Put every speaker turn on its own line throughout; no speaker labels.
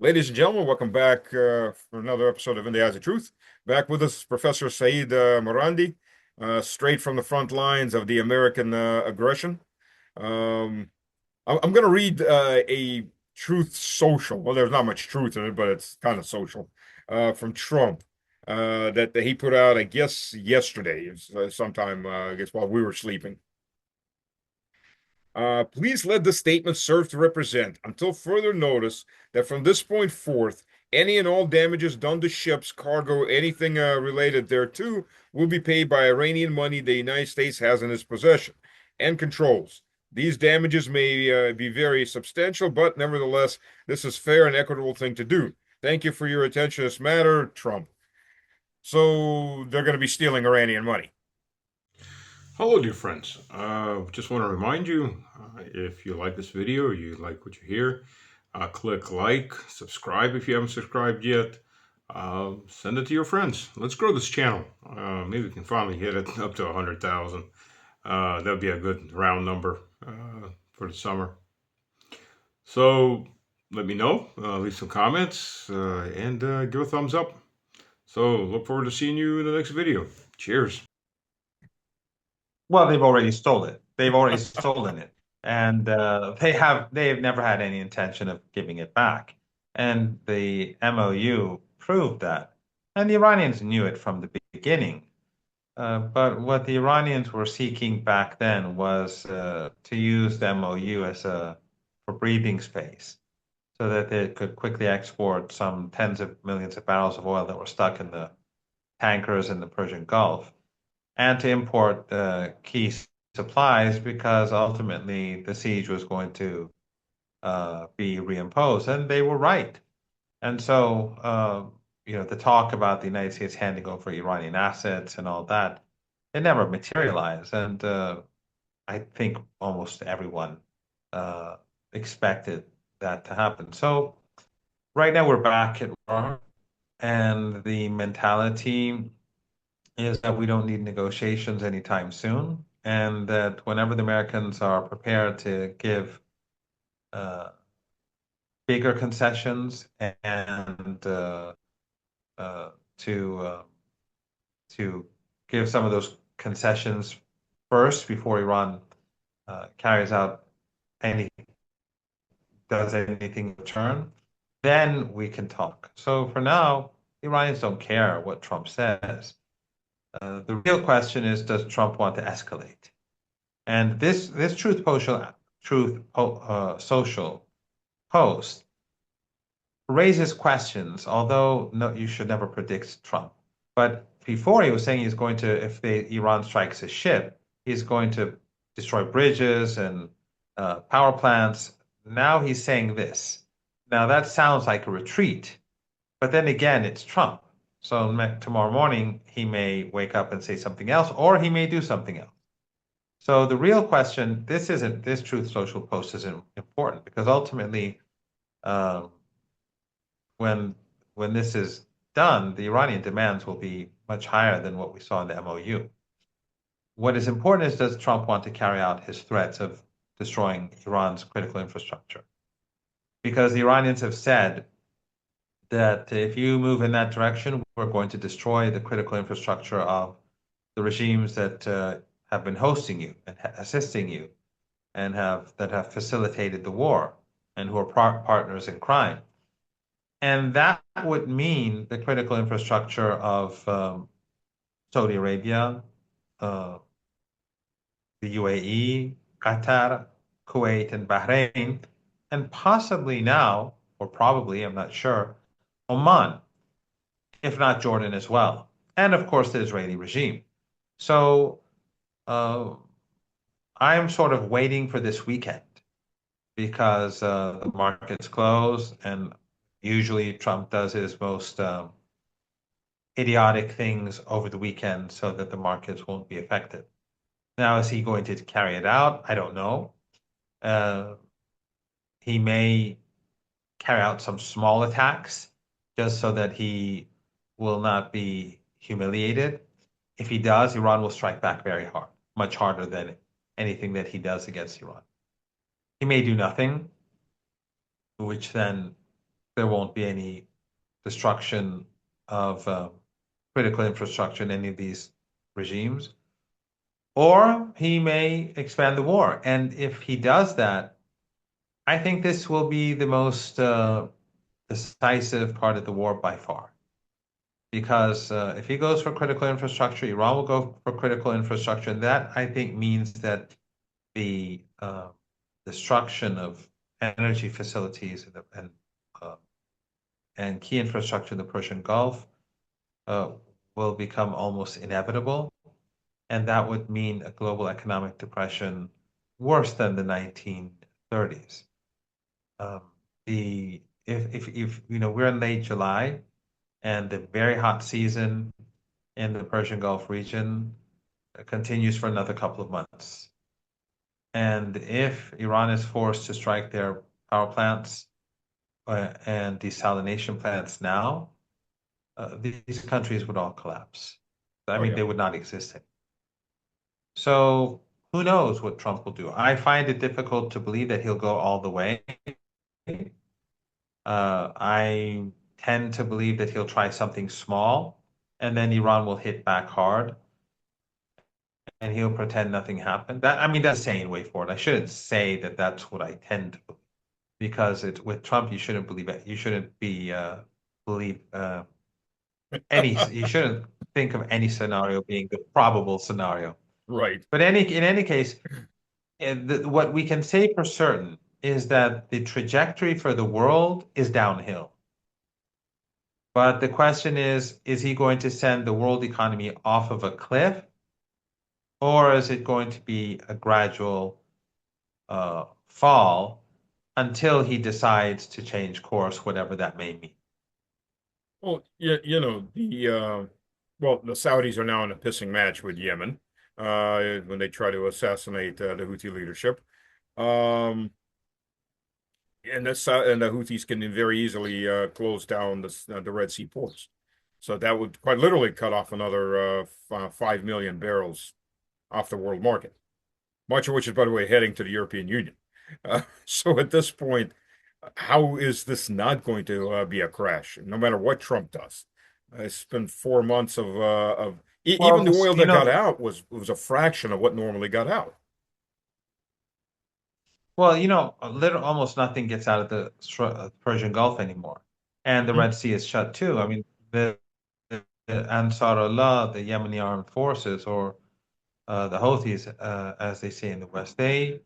Ladies and gentlemen, welcome back for another episode of In the Eyes of Truth. Back with us is Professor Seyed Marandi, straight from the front lines of the American aggression. Um, I'm going to read a truth social. Well, there's not much truth in it, but it's kind of social, from Trump that he put out, I guess, yesterday, sometime, I guess, while we were sleeping. Please let this statement serve to represent, until further notice, that from this point forth, any and all damages done to ships, cargo, anything related thereto, will be paid by Iranian money the United States has in its possession and controls. These damages may be very substantial, but nevertheless, this is fair and equitable thing to do. Thank you for your attention to this matter, Trump. So they're going to be stealing Iranian money.
Hello, dear friends. Just want to remind you, if you like this video or you like what you hear, click like, subscribe if you haven't subscribed yet. Send it to your friends. Let's grow this channel. Maybe we can finally hit it up to 100,000. That'd be a good round number for the summer. So let me know, leave some comments, and give a thumbs up. So look forward to seeing you in the next video. Cheers.
Well, they've already stolen it. They've already stolen it, and they have never had any intention of giving it back. And the MOU proved that, and the Iranians knew it from the beginning. But what the Iranians were seeking back then was to use the MOU as a for breathing space, so that they could quickly export some tens of millions of barrels of oil that were stuck in the tankers in the Persian Gulf and to import key supplies because ultimately the siege was going to be reimposed. And they were right. And so, the talk about the United States handing over Iranian assets and all that, it never materialized. And I think almost everyone expected that to happen. So right now we're back at war, and the mentality is that we don't need negotiations anytime soon, and that whenever the Americans are prepared to give uh, bigger concessions and uh, to uh, to give some of those concessions first before Iran carries out any does anything in return, then we can talk. So for now, the Iranians don't care what Trump says. The real question is, does Trump want to escalate? And this social post raises questions. Although no, you should never predict Trump. But before he was saying he's going to, if Iran strikes a ship, he's going to destroy bridges and power plants. Now he's saying this. Now that sounds like a retreat, but then again, it's Trump. So tomorrow morning, he may wake up and say something else, or he may do something else. So the real question, this Truth Social post isn't important because ultimately, um, when when this is done, the Iranian demands will be much higher than what we saw in the MOU. What is important is, does Trump want to carry out his threats of destroying Iran's critical infrastructure? Because the Iranians have said that if you move in that direction, we're going to destroy the critical infrastructure of the regimes that have been hosting you and assisting you and have facilitated the war and who are partners in crime. And that would mean the critical infrastructure of Saudi Arabia, uh, the UAE, Qatar, Kuwait, and Bahrain, and possibly now, or probably, I'm not sure, Oman, if not Jordan as well, and of course the Israeli regime. So uh, I'm sort of waiting for this weekend because the markets close, and usually Trump does his most idiotic things over the weekend so that the markets won't be affected. Now, is he going to carry it out? I don't know. Uh, he may carry out some small attacks just so that he will not be humiliated. If he does, Iran will strike back very hard, much harder than anything that he does against Iran. He may do nothing, which then there won't be any destruction of critical infrastructure in any of these regimes, or he may expand the war. And if he does that, I think this will be the most decisive part of the war by far. Because if he goes for critical infrastructure, Iran will go for critical infrastructure. And that, I think, means that the destruction of energy facilities uh, and key infrastructure in the Persian Gulf uh, will become almost inevitable. And that would mean a global economic depression worse than the 1930s. Um, the if you know we're in late July and the very hot season in the Persian Gulf region continues for another couple of months. And if Iran is forced to strike their power plants and desalination plants now, these countries would all collapse. I
Oh
mean,
yeah.
they would not exist anymore. So who knows what Trump will do? I find it difficult to believe that he'll go all the way. I tend to believe that he'll try something small, and then Iran will hit back hard, and he'll pretend nothing happened. That I mean, that's a sane way forward. I shouldn't say that that's what I tend to believe, because it with Trump, you shouldn't believe it. You shouldn't be believe any. You shouldn't think of any scenario being the probable scenario.
Right.
But in any case, what we can say for certain is that the trajectory for the world is downhill. But the question is he going to send the world economy off of a cliff, or is it going to be a gradual fall until he decides to change course, whatever that may mean?
Well, the Saudis are now in a pissing match with Yemen when they try to assassinate the Houthi leadership. Um, and the Houthis can very easily close down the Red Sea ports. So that would quite literally cut off another 5 million barrels off the world market, much of which is, by the way, heading to the European Union. So at this point, how is this not going to be a crash, no matter what Trump does? It's been 4 months of
Well,
even the oil that got out was a fraction of what normally got out.
almost nothing gets out of the Persian Gulf anymore, and the
Mhm.
Red Sea is shut too. I mean, the Ansar Allah, the Yemeni armed forces, or the Houthis, as they say in the West, they've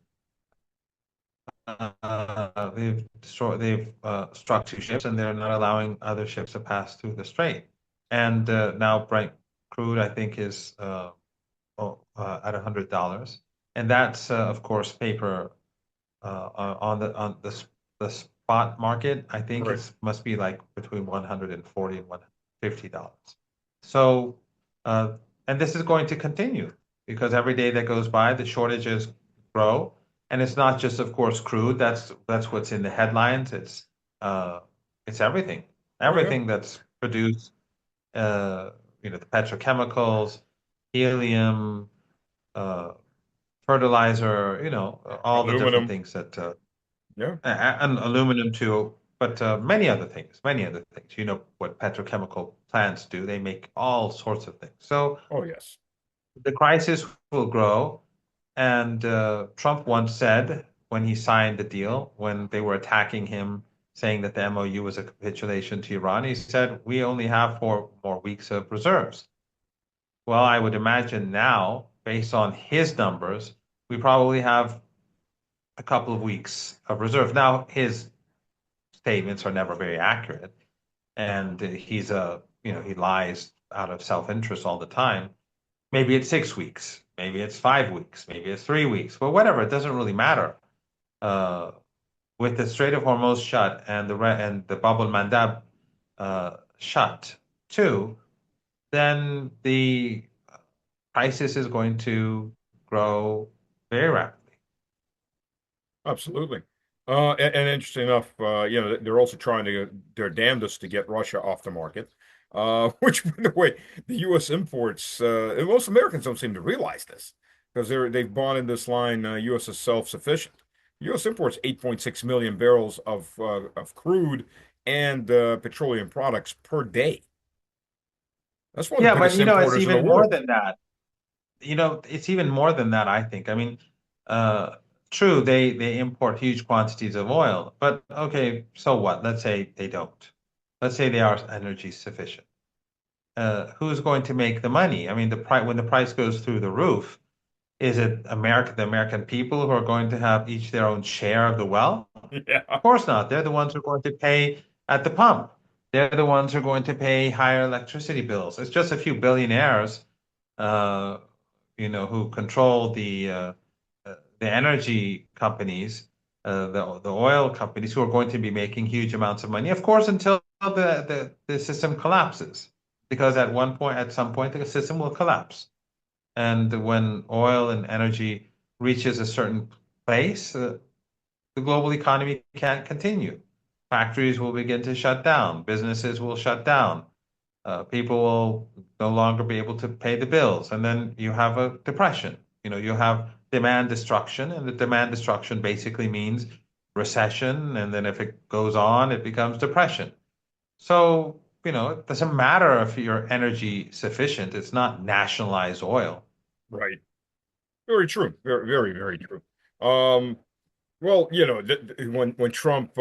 struck two ships, and they're not allowing other ships to pass through the strait. And now Brent crude, I think, is at $100, and that's of course paper on the spot market. I think
Right.
it must be like between 140 and $150. So, uh, and this is going to continue because every day that goes by, the shortages grow. And it's not just, of course, crude. That's what's in the headlines. Uh, it's everything,
Oh yeah.
everything that's produced. Uh, the petrochemicals, helium, uh, fertilizer. All the different
Aluminum.
things that
Yeah.
and aluminum too, but many other things, many other things. You know what petrochemical plants do? They make all sorts of things. So
Oh yes.
the crisis will grow. And Trump once said when he signed the deal, when they were attacking him, saying that the MOU was a capitulation to Iran, he said, "We only have 4 more weeks of reserves." Well, I would imagine now, based on his numbers, we probably have a couple of weeks of reserve. Now, his statements are never very accurate, and he lies out of self-interest all the time. Maybe it's 6 weeks, maybe it's 5 weeks, maybe it's 3 weeks, but whatever, it doesn't really matter. Uh, with the Strait of Hormuz shut and the Bab al-Mandab shut too, then the crisis is going to grow very rapidly.
Absolutely. And interesting enough, they're also trying to their damnedest to get Russia off the market. Which, by the way, the U.S. imports, and most Americans don't seem to realize this because they've bought in this line, U.S. is self-sufficient. U.S. imports 8.6 million barrels of crude and petroleum products per day. That's one of
Yeah,
the
but
biggest
it's
importers in the
even more
world.
than that. It's even more than that, I think. I mean, uh, true, they import huge quantities of oil, but okay, so what? Let's say they don't. Let's say they are energy sufficient. Who's going to make the money? I mean, the price when the price goes through the roof, is it the American people who are going to have each their own share of the wealth? Of
Yeah.
course not. They're the ones who are going to pay at the pump. They're the ones who are going to pay higher electricity bills. It's just a few billionaires, uh, who control the energy companies, the oil companies, who are going to be making huge amounts of money. Of course, until the system collapses, because at some point, the system will collapse. And when oil and energy reaches a certain place, the global economy can't continue. Factories will begin to shut down. Businesses will shut down. People will no longer be able to pay the bills. And then you have a depression. You have demand destruction, and the demand destruction basically means recession. And then if it goes on, it becomes depression. So, it doesn't matter if you're energy sufficient. It's not nationalized oil.
Right. Very true. Very, very, very true. Um, well, when Trump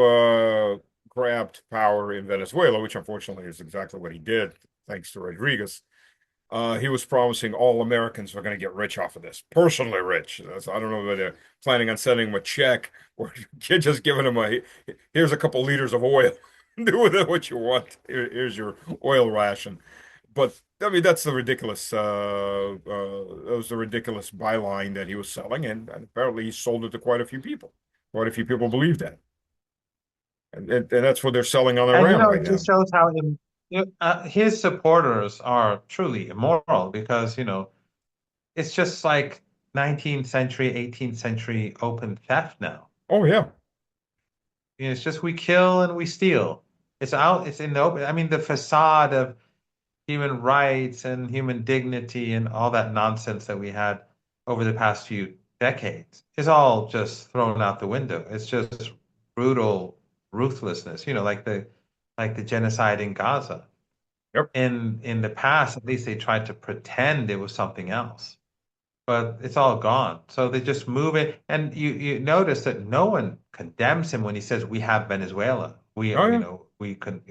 grabbed power in Venezuela, which unfortunately is exactly what he did, thanks to Rodriguez, he was promising all Americans are going to get rich off of this, personally rich. I don't know whether they're planning on sending him a check or just giving him here's a couple liters of oil. Do with it what you want. Here's your oil ration. But I mean, that's the ridiculous. That was the ridiculous byline that he was selling, and apparently he sold it to quite a few people. Quite a few people believe that, and that's what they're selling on
And
Iran right
it just
now.
shows how his supporters are truly immoral because, it's just like 19th century, 18th century open theft now.
Oh yeah,
It's just we kill and we steal. It's in the open. I mean, the facade of human rights and human dignity and all that nonsense that we had over the past few decades is all just thrown out the window. It's just brutal ruthlessness, like the genocide in Gaza.
yep,
In the past, at least they tried to pretend it was something else, but it's all gone. So they just move it, and you notice that no one condemns him when he says we have Venezuela.
oh yeah,
We can.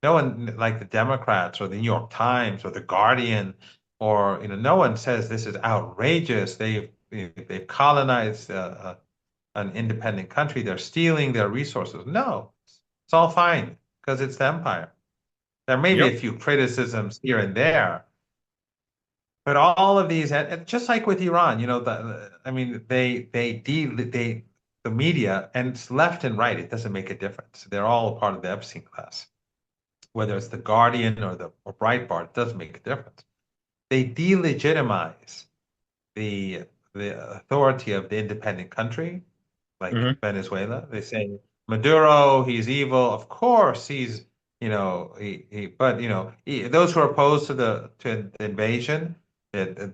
No one like the Democrats or the New York Times or the Guardian, or no one says this is outrageous. They've colonized an independent country. They're stealing their resources. No, it's all fine because it's the empire. There may be a
yep,
few criticisms here and there, but all of these, and just like with Iran, I mean, the media, and it's left and right, it doesn't make a difference. They're all part of the Epstein class, whether it's the Guardian or Breitbart, it doesn't make a difference. They delegitimize the the authority of the independent country, like
hmm
Venezuela. They say Maduro, he's evil. Of course, he's but those who are opposed to the invasion of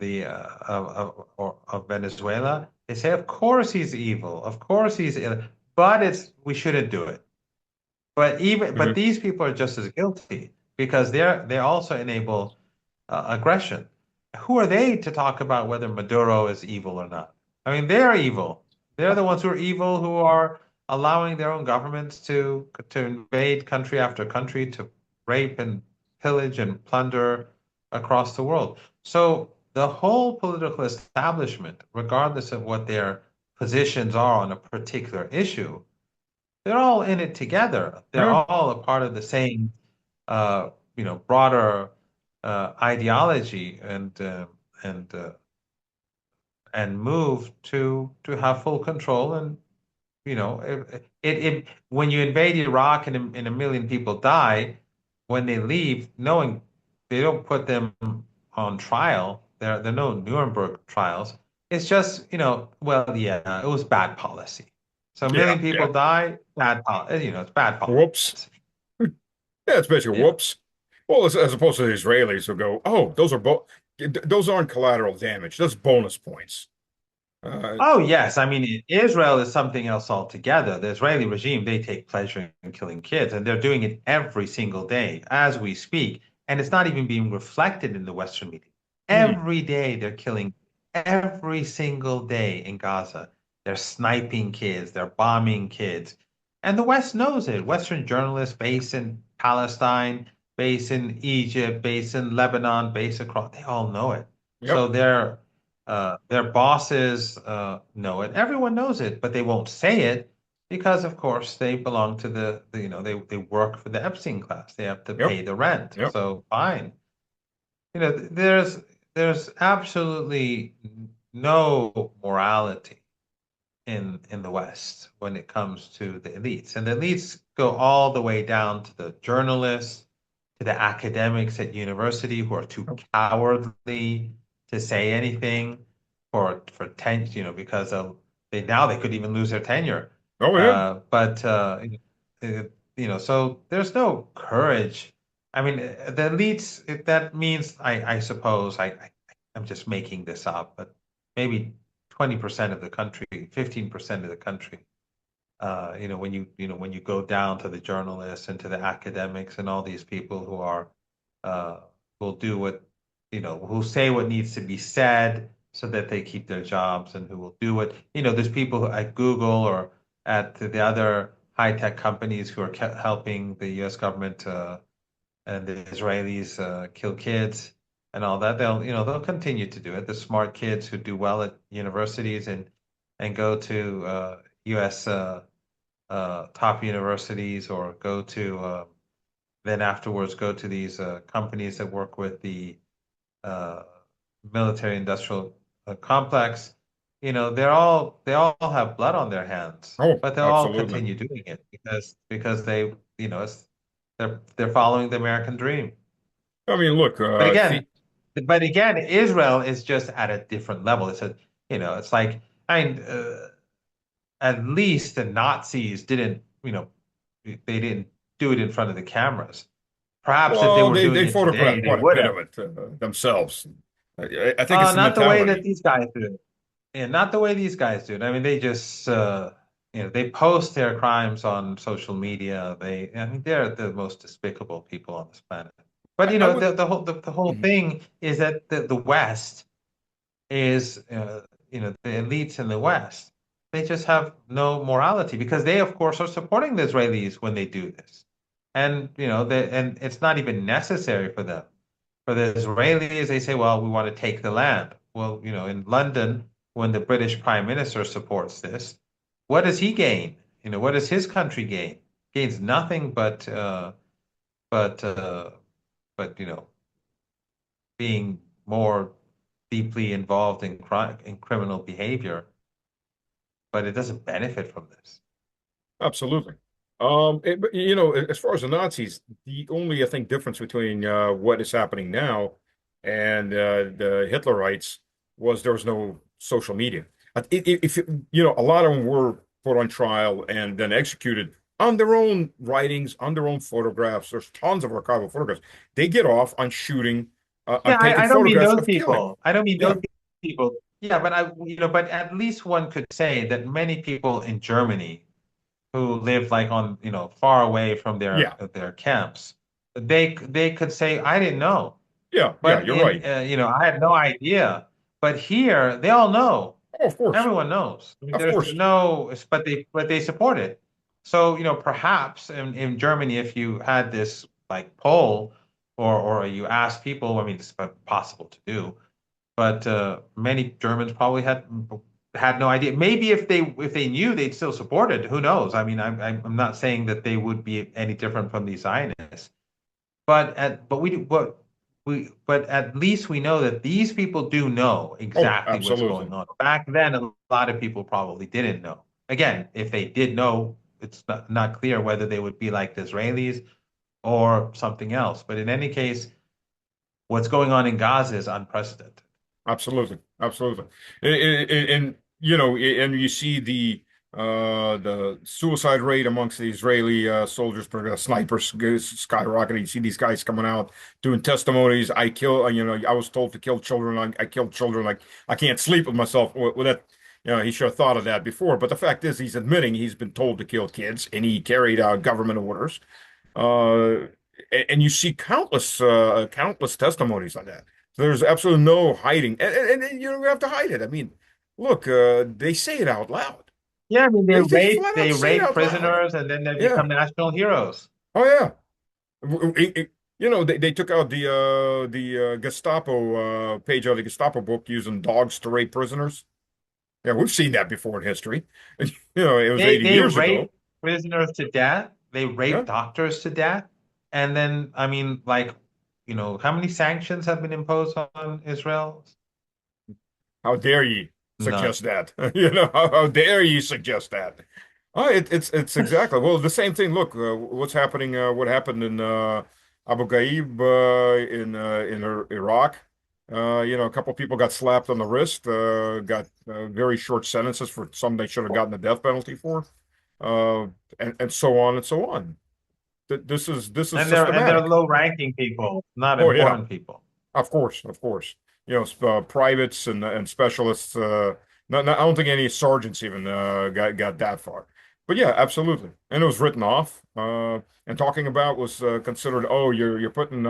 Venezuela, they say, of course he's evil. Of course he's ill, but we shouldn't do it. But
hmm
these people are just as guilty because they also enable aggression. Who are they to talk about whether Maduro is evil or not? I mean, they're evil. They're the ones who are evil, who are allowing their own governments to invade country after country, to rape and pillage and plunder across the world. So the whole political establishment, regardless of what their positions are on a particular issue, they're all in it together. They're
yeah,
all a part of the same, broader ideology and uh, and move to have full control. And when you invade Iraq and a million people die, when they leave, knowing they don't put them on trial. There are no Nuremberg trials. It's just, well, yeah, it was bad policy. So a
yeah,
million
yeah.
people die, bad policy. It's bad
Whoops.
policy.
Yeah, it's basically
Yeah.
whoops. Well, as opposed to the Israelis who go, oh, those aren't collateral damage. That's bonus points.
Oh, yes. I mean, Israel is something else altogether. The Israeli regime, they take pleasure in killing kids, and they're doing it every single day as we speak. And it's not even being reflected in the Western media.
hmm.
Every day they're killing, every single day in Gaza. They're sniping kids, they're bombing kids. And the West knows it. Western journalists based in Palestine, based in Egypt, based in Lebanon, based across, they all know it.
Yep.
So their bosses know it. Everyone knows it, but they won't say it because, of course, they belong to they work for the Epstein class. They have to
Yep.
pay the rent.
Yep.
So fine. There's absolutely no morality in the West when it comes to the elites. And the elites go all the way down to the journalists, to the academics at university who are too cowardly to say anything for because they could even lose their tenure.
Oh yeah.
But so there's no courage. I mean, the elites, if that means I suppose I'm just making this up, but maybe 20% of the country, 15% of the country. When you go down to the journalists and to the academics and all these people who are uh, will do what who say what needs to be said so that they keep their jobs and who will do it. There's people at Google or at the other high tech companies who are helping the U.S. government and the Israelis kill kids and all that. They'll continue to do it. The smart kids who do well at universities and go to U.S. Top universities or go to then afterwards go to these companies that work with the uh, military industrial complex. They all have blood on their hands,
Oh,
but they'll all
absolutely.
continue doing it because they're following the American dream.
I mean, look,
But again, but again, Israel is just at a different level. It's like, at least the Nazis they didn't do it in front of the cameras. Perhaps if they
well,
were doing
they
it today,
photographed
they
quite a
would
bit
have.
of it themselves. I think it's the
Not the way that
mentality.
these guys do it. Yeah, not the way these guys do it. I mean, they just, they post their crimes on social media. I mean, they're the most despicable people on this planet. But
I would.
the whole
Mhm.
thing is that the West is the elites in the West, they just have no morality because they of course are supporting the Israelis when they do this, and and it's not even necessary for them. For the Israelis, they say, well, we want to take the land. Well, in London, when the British Prime Minister supports this, what does he gain? What does his country gain? Gains nothing but uh but being more deeply involved in crime in criminal behavior, but it doesn't benefit from this.
Absolutely. But, as far as the Nazis, the only, I think, difference between what is happening now and the Hitlerites was there was no social media. If a lot of them were put on trial and then executed on their own writings, on their own photographs. There's tons of archival photographs. They get off on shooting, on
Yeah,
taking
I don't mean
photographs
those
of killing.
people. I don't mean
Yeah,
those people. Yeah, but at least one could say that many people in Germany who live like on, far away from
yeah,
their camps, they could say, I didn't know.
yeah.
But
You're right.
I had no idea. But here, they all know.
Oh, of course,
Everyone knows. I mean,
of
there's
course.
no, but they support it. So, perhaps in Germany, if you had this like poll or you asked people, I mean, it's possible to do, but many Germans probably had no idea. Maybe if they knew, they'd still support it. Who knows? I mean, I'm not saying that they would be any different from these Zionists. But at least we know that these people do know
Oh,
exactly what's
absolutely.
going on. Back then, a lot of people probably didn't know. Again, if they did know, it's not clear whether they would be like the Israelis or something else. But in any case, what's going on in Gaza is unprecedented.
Absolutely, absolutely, and and you see the suicide rate amongst the Israeli soldiers, snipers skyrocketing. You see these guys coming out doing testimonies. I was told to kill children. I killed children. Like I can't sleep with myself with that. He should have thought of that before. But the fact is, he's admitting he's been told to kill kids, and he carried out government orders. Uh, and you see countless testimonies on that. There's absolutely no hiding, and you don't have to hide it. I mean, look, they say it out loud.
Yeah, I mean
They flat out
they
say it
rape
out loud.
prisoners and then they
Yeah.
become national heroes.
Oh yeah. They took out the Gestapo page out of the Gestapo book using dogs to rape prisoners. Yeah, we've seen that before in history. It was 80
They
years
rape
ago.
prisoners to death. They rape
Yeah.
doctors to death. And then, I mean, like, how many sanctions have been imposed on Israel?
How dare you
None.
suggest that? How dare you suggest that? Oh, it's exactly well the same thing. Look, what's happening? What happened in Abu Ghraib in Iraq? A couple people got slapped on the wrist, got very short sentences for some they should have gotten the death penalty for, uh, and so on and so on. This is
And they're
systematic.
low-ranking people, not
Oh yeah.
important people.
Of course, of course. Privates and specialists. I don't think any sergeants even got that far. But yeah, absolutely. And it was written off. And talking about was considered. Oh, you're putting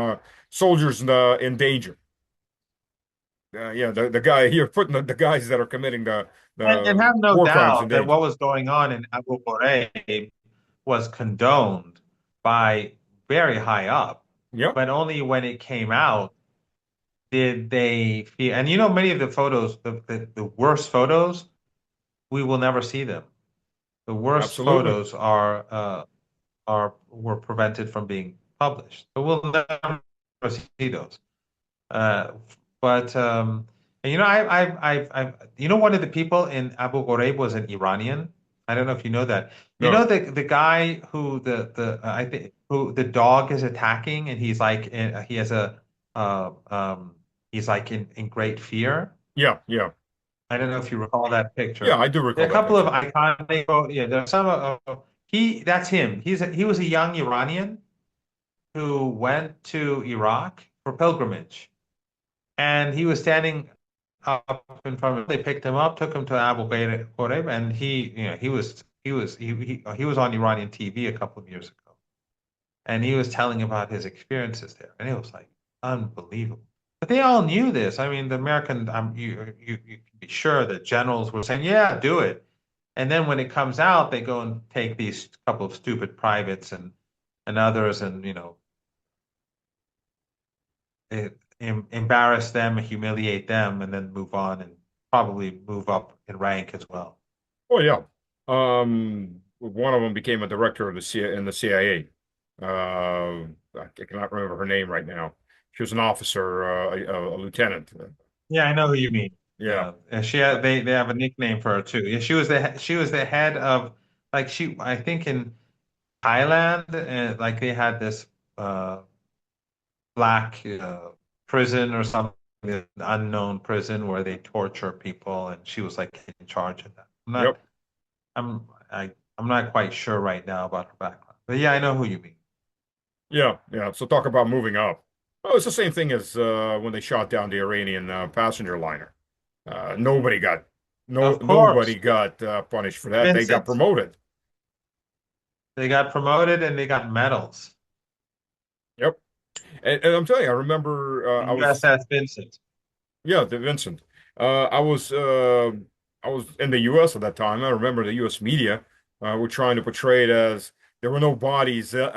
soldiers in danger. Yeah, the guy you're putting the guys that are committing
And
the
have no
war crimes
doubt
in
that
danger.
what was going on in Abu Ghraib was condoned by very high up,
Yep,
but only when it came out did they feel. And many of the photos, the worst photos, we will never see them. The worst
absolutely.
photos were prevented from being published, so we'll never see those. Uh, but and one of the people in Abu Ghraib was an Iranian. I don't know if you know that. You know
No.
the guy who the I think who the dog is attacking, and he's like he has a uh, um he's like in great fear.
Yeah, yeah,
I don't know if you recall that
yeah.
picture.
I do
There
recall
are a
that
couple of
picture.
iconic. Yeah, there's some. That's him. He was a young Iranian who went to Iraq for pilgrimage, and he was standing up in front of. They picked him up, took him to Abu Ghraib, and he was on Iranian TV a couple of years ago, and he was telling about his experiences there, and it was like unbelievable. But they all knew this. I mean, the American, you can be sure that generals were saying, "Yeah, do it," and then when it comes out, they go and take these couple of stupid privates and others, and embarrass them, humiliate them, and then move on and probably move up in rank as well.
Oh yeah. One of them became a director of the CIA. I cannot remember her name right now. She was an officer, a lieutenant.
Yeah, I know who you mean.
Yeah.
Yeah, and they have a nickname for her too. Yeah, she was the head of like I think in Thailand, like they had this uh, black prison or something, an unknown prison where they torture people, and she was like in charge of that.
Yep.
I'm I, I'm not quite sure right now about her background, but yeah, I know who you mean.
Yeah. Yeah. So talk about moving up. Oh, it's the same thing as when they shot down the Iranian passenger liner. Uh, nobody got
Of
nobody
course,
got punished for that. They got
Vincent.
promoted.
They got promoted and they got medals.
Yep. And I'm telling you, I remember
The USS Vincent.
yeah, the Vincent. Uh, I was uh, I was in the U.S. at that time. I remember the U.S. media were trying to portray it as there were no bodies there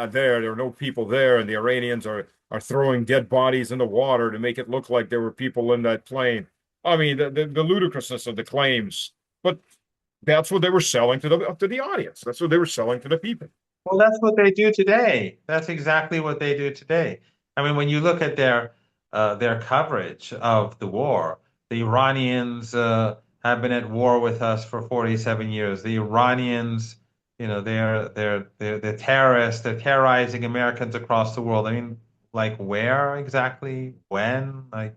were no people there, and the Iranians are throwing dead bodies in the water to make it look like there were people in that plane. I mean, the ludicrousness of the claims, but that's what they were selling to the audience. That's what they were selling to the people.
Well, that's what they do today. That's exactly what they do today. I mean, when you look at their coverage of the war, the Iranians have been at war with us for 47 years. The Iranians, they're terrorists. They're terrorizing Americans across the world. I mean, like where exactly? When? Like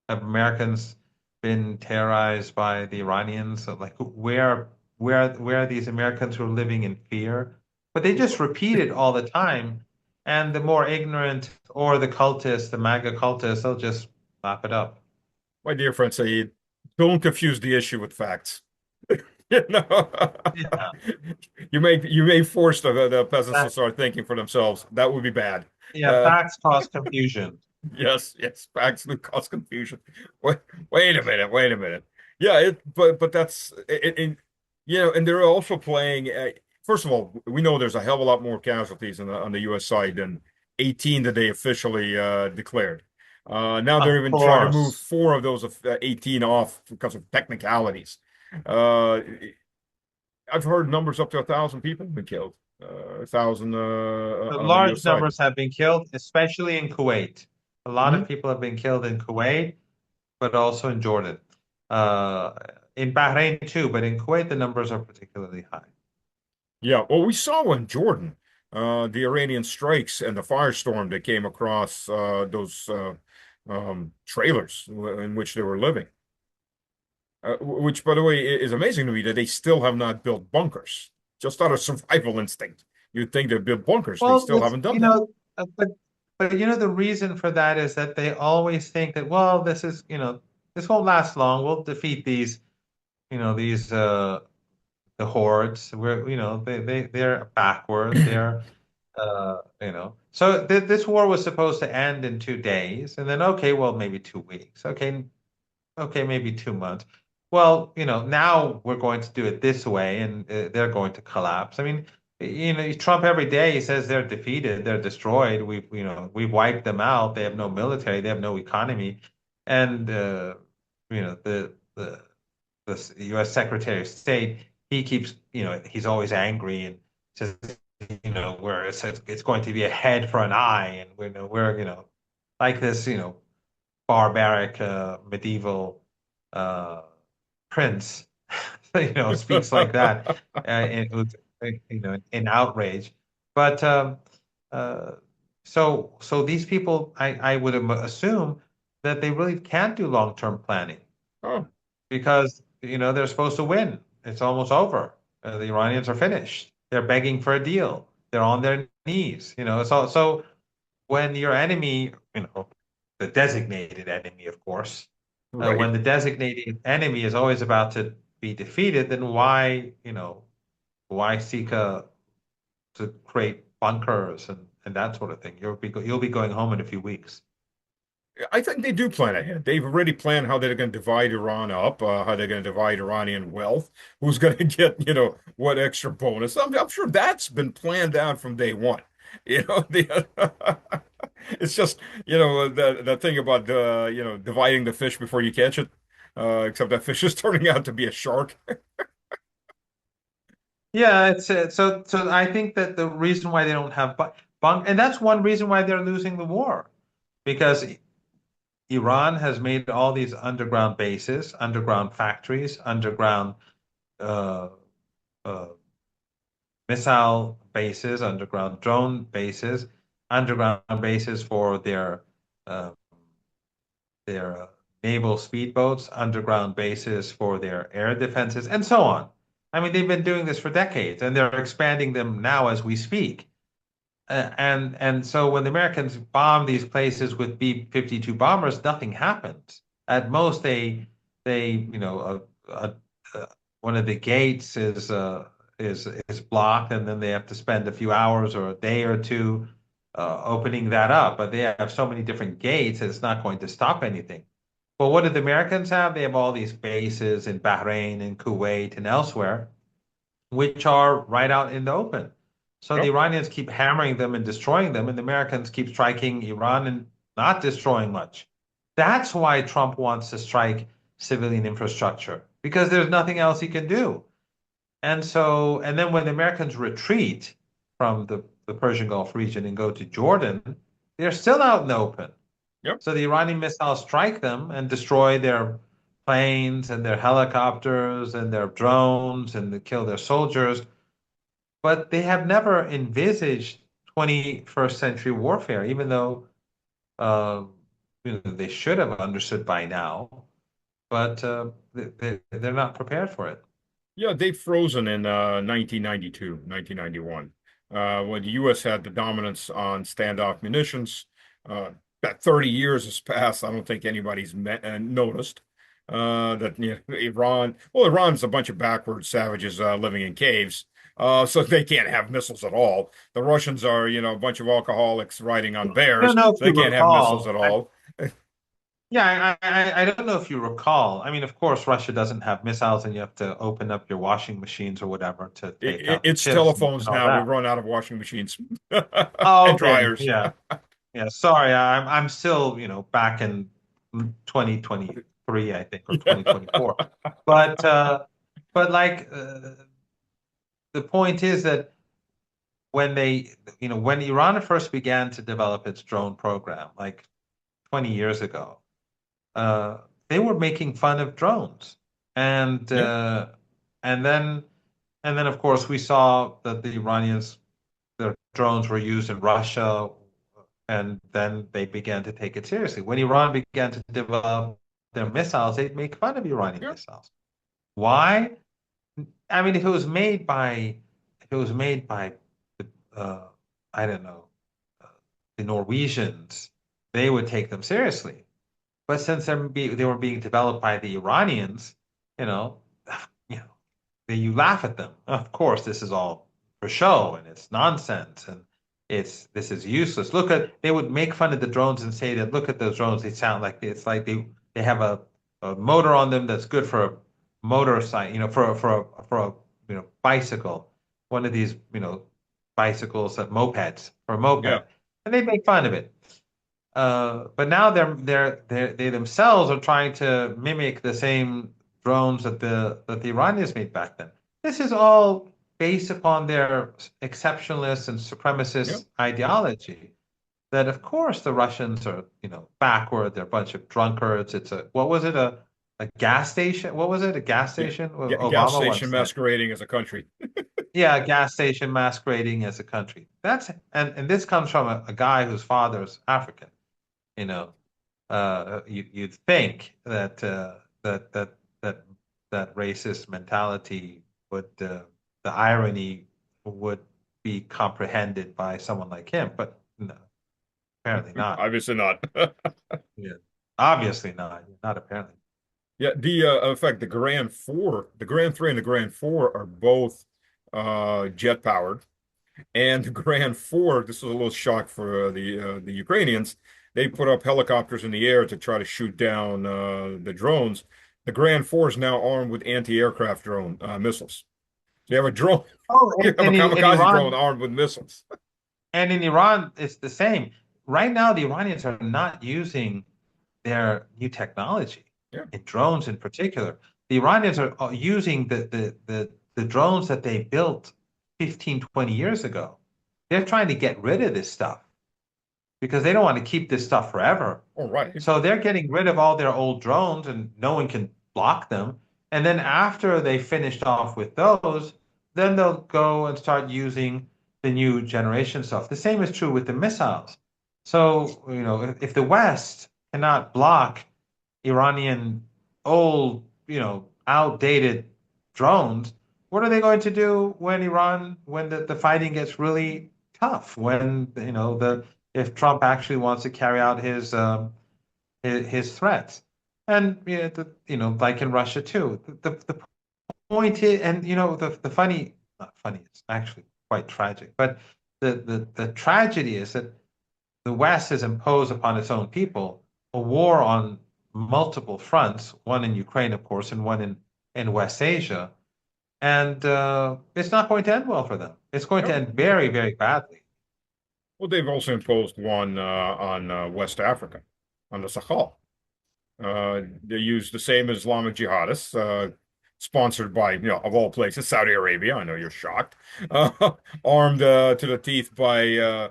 have Americans been terrorized by the Iranians? So, like where are these Americans who are living in fear? But they just repeat it all the time. And the more ignorant or the cultists, the MAGA cultists, they'll just lap it up.
My dear friend Saeed, don't confuse the issue with facts. You know,
Yeah,
you may force the peasants to
that,
start thinking for themselves. That would be bad.
yeah,
Uh,
facts cause confusion.
yes, yes, facts do cause confusion. Wait, wait a minute, wait a minute. Yeah, but that's and they're also playing. First of all, we know there's a hell of a lot more casualties on the U.S. side than 18 that they officially declared. Now they're
Of
even trying to move
course.
four of those 18 off because of technicalities. Uh, I've heard numbers up to 1,000 people have been killed. 1,000 on the
Large
U.S. side.
numbers have been killed, especially in Kuwait. A lot
Mhm.
of people have been killed in Kuwait, but also in Jordan. Uh, in Bahrain too, but in Kuwait, the numbers are particularly high.
Yeah, well, we saw in Jordan the Iranian strikes and the firestorm that came across those trailers in which they were living. Which, by the way, is amazing to me that they still have not built bunkers. Just out of survival instinct, you'd think they'd build bunkers. They
Well,
still
it's,
haven't done that.
but the reason for that is that they always think that, well, this won't last long. We'll defeat these the hordes. They're backward. So this war was supposed to end in 2 days, and then okay, well, maybe 2 weeks. Okay, maybe 2 months. Well, now we're going to do it this way, and they're going to collapse. I mean, Trump every day he says they're defeated, they're destroyed. We've wiped them out. They have no military, they have no economy, and you know, the U.S. Secretary of State, he keeps, he's always angry and says, where it's going to be a head for an eye, and we're like this, barbaric medieval uh, prince, speaks like that, in outrage. But uh, so these people, I would assume that they really can't do long-term planning
Oh,
because they're supposed to win. It's almost over. The Iranians are finished. They're begging for a deal. They're on their knees. So when your enemy, the designated enemy, of course,
right.
when the designated enemy is always about to be defeated, then why seek to create bunkers and that sort of thing? You'll be going home in a few weeks.
I think they do plan ahead. They've already planned how they're going to divide Iran up, how they're going to divide Iranian wealth, who's going to get, what extra bonus. I'm sure that's been planned out from day one. It's just, the thing about, dividing the fish before you catch it, except that fish is turning out to be a shark.
Yeah, it's so I think that the reason why they don't have bunk, and that's one reason why they're losing the war, because Iran has made all these underground bases, underground factories, underground uh, uh, missile bases, underground drone bases, underground bases for uh, their naval speedboats, underground bases for their air defenses, and so on. I mean, they've been doing this for decades, and they're expanding them now as we speak. And so when the Americans bomb these places with B-52 bombers, nothing happens. At most, they one of the gates is blocked, and then they have to spend a few hours or a day or two opening that up. But they have so many different gates, it's not going to stop anything. Well, what do the Americans have? They have all these bases in Bahrain and Kuwait and elsewhere which are right out in the open. So the
Yep.
Iranians keep hammering them and destroying them, and the Americans keep striking Iran and not destroying much. That's why Trump wants to strike civilian infrastructure, because there's nothing else he can do. And then when the Americans retreat from the Persian Gulf region and go to Jordan, they're still out in the open.
Yep.
So the Iranian missiles strike them and destroy their planes and their helicopters and their drones and they kill their soldiers. But they have never envisaged 21st century warfare, even though uh, they should have understood by now. But they're not prepared for it.
Yeah, they've frozen in 1992, 1991, when the U.S. had the dominance on standoff munitions. That 30 years has passed. I don't think anybody's noticed. That Iran, well, Iran's a bunch of backward savages living in caves, so they can't have missiles at all. The Russians are, a bunch of alcoholics riding on
I don't
bears,
know if
so they
you
can't have missiles
recall.
at all.
Yeah, I don't know if you recall. I mean, of course, Russia doesn't have missiles, and you have to open up your washing machines or whatever to take out the
It's
chips and
telephones
all
now. We've
that.
run out of washing machines
Oh,
and
okay.
dryers.
Yeah. Yeah. Sorry, I'm still, back in 2023, I think, or 2024. But like the point is that when Iran first began to develop its drone program, like 20 years ago, uh, they were making fun of drones, and
Yeah,
uh, and then of course we saw that the Iranians their drones were used in Russia, and then they began to take it seriously. When Iran began to develop their missiles, they'd make fun of Iranian
yeah,
missiles. Why? I mean, if it was made by uh, I don't know, uh, the Norwegians, they would take them seriously. But since they were being developed by the Iranians, you know, you know, you laugh at them. Of course, this is all for show and it's nonsense and this is useless. They would make fun of the drones and say that look at those drones. They sound like it's like they have a motor on them that's good for a motorcycle, for a bicycle, one of these bicycles that mopeds for a
yeah.
moped, and they make fun of it. But now they themselves are trying to mimic the same drones that the Iranians made back then. This is all based upon their exceptionalist and
Yeah.
supremacist ideology. That of course the Russians are, backward. They're a bunch of drunkards. It's what was it a gas station? What was it? A gas
Yeah.
station?
Gas
Obama once
station
said.
masquerading as a country.
Yeah, a gas station masquerading as a country. And this comes from a guy whose father's African. You know, you'd think that that racist mentality the irony would be comprehended by someone like him, but no, apparently not.
Obviously not.
Yeah, obviously not. Not apparently.
Yeah, in fact, the Grand 3 and the Grand 4 are both jet powered. And the Grand 4, this was a little shock for the Ukrainians. They put up helicopters in the air to try to shoot down the drones. The Grand 4 is now armed with anti-aircraft drone missiles. So you have a drone,
Oh,
you have a
in
kamikaze drone
Iran,
armed with missiles.
it's the same. Right now, the Iranians are not using their new technology
Yeah.
in drones in particular. The Iranians are using the drones that they built 15, 20 years ago. They're trying to get rid of this stuff because they don't want to keep this stuff forever.
All right.
So they're getting rid of all their old drones and no one can block them. And then after they finished off with those, then they'll go and start using the new generation stuff. The same is true with the missiles. So, if the West cannot block Iranian old, outdated drones, what are they going to do when the fighting gets really tough, when, if Trump actually wants to carry out his threats? And, like in Russia too, the point is, and, the funny, not funny, it's actually quite tragic, but the tragedy is that the West has imposed upon its own people a war on multiple fronts, one in Ukraine, of course, and one in West Asia. And it's not going to end well for them. It's going to
Yep.
end very, very badly.
Well, they've also imposed one on West Africa, on the Sahel. They use the same Islamic jihadists, sponsored by, of all places, Saudi Arabia. I know you're shocked. Armed to the teeth by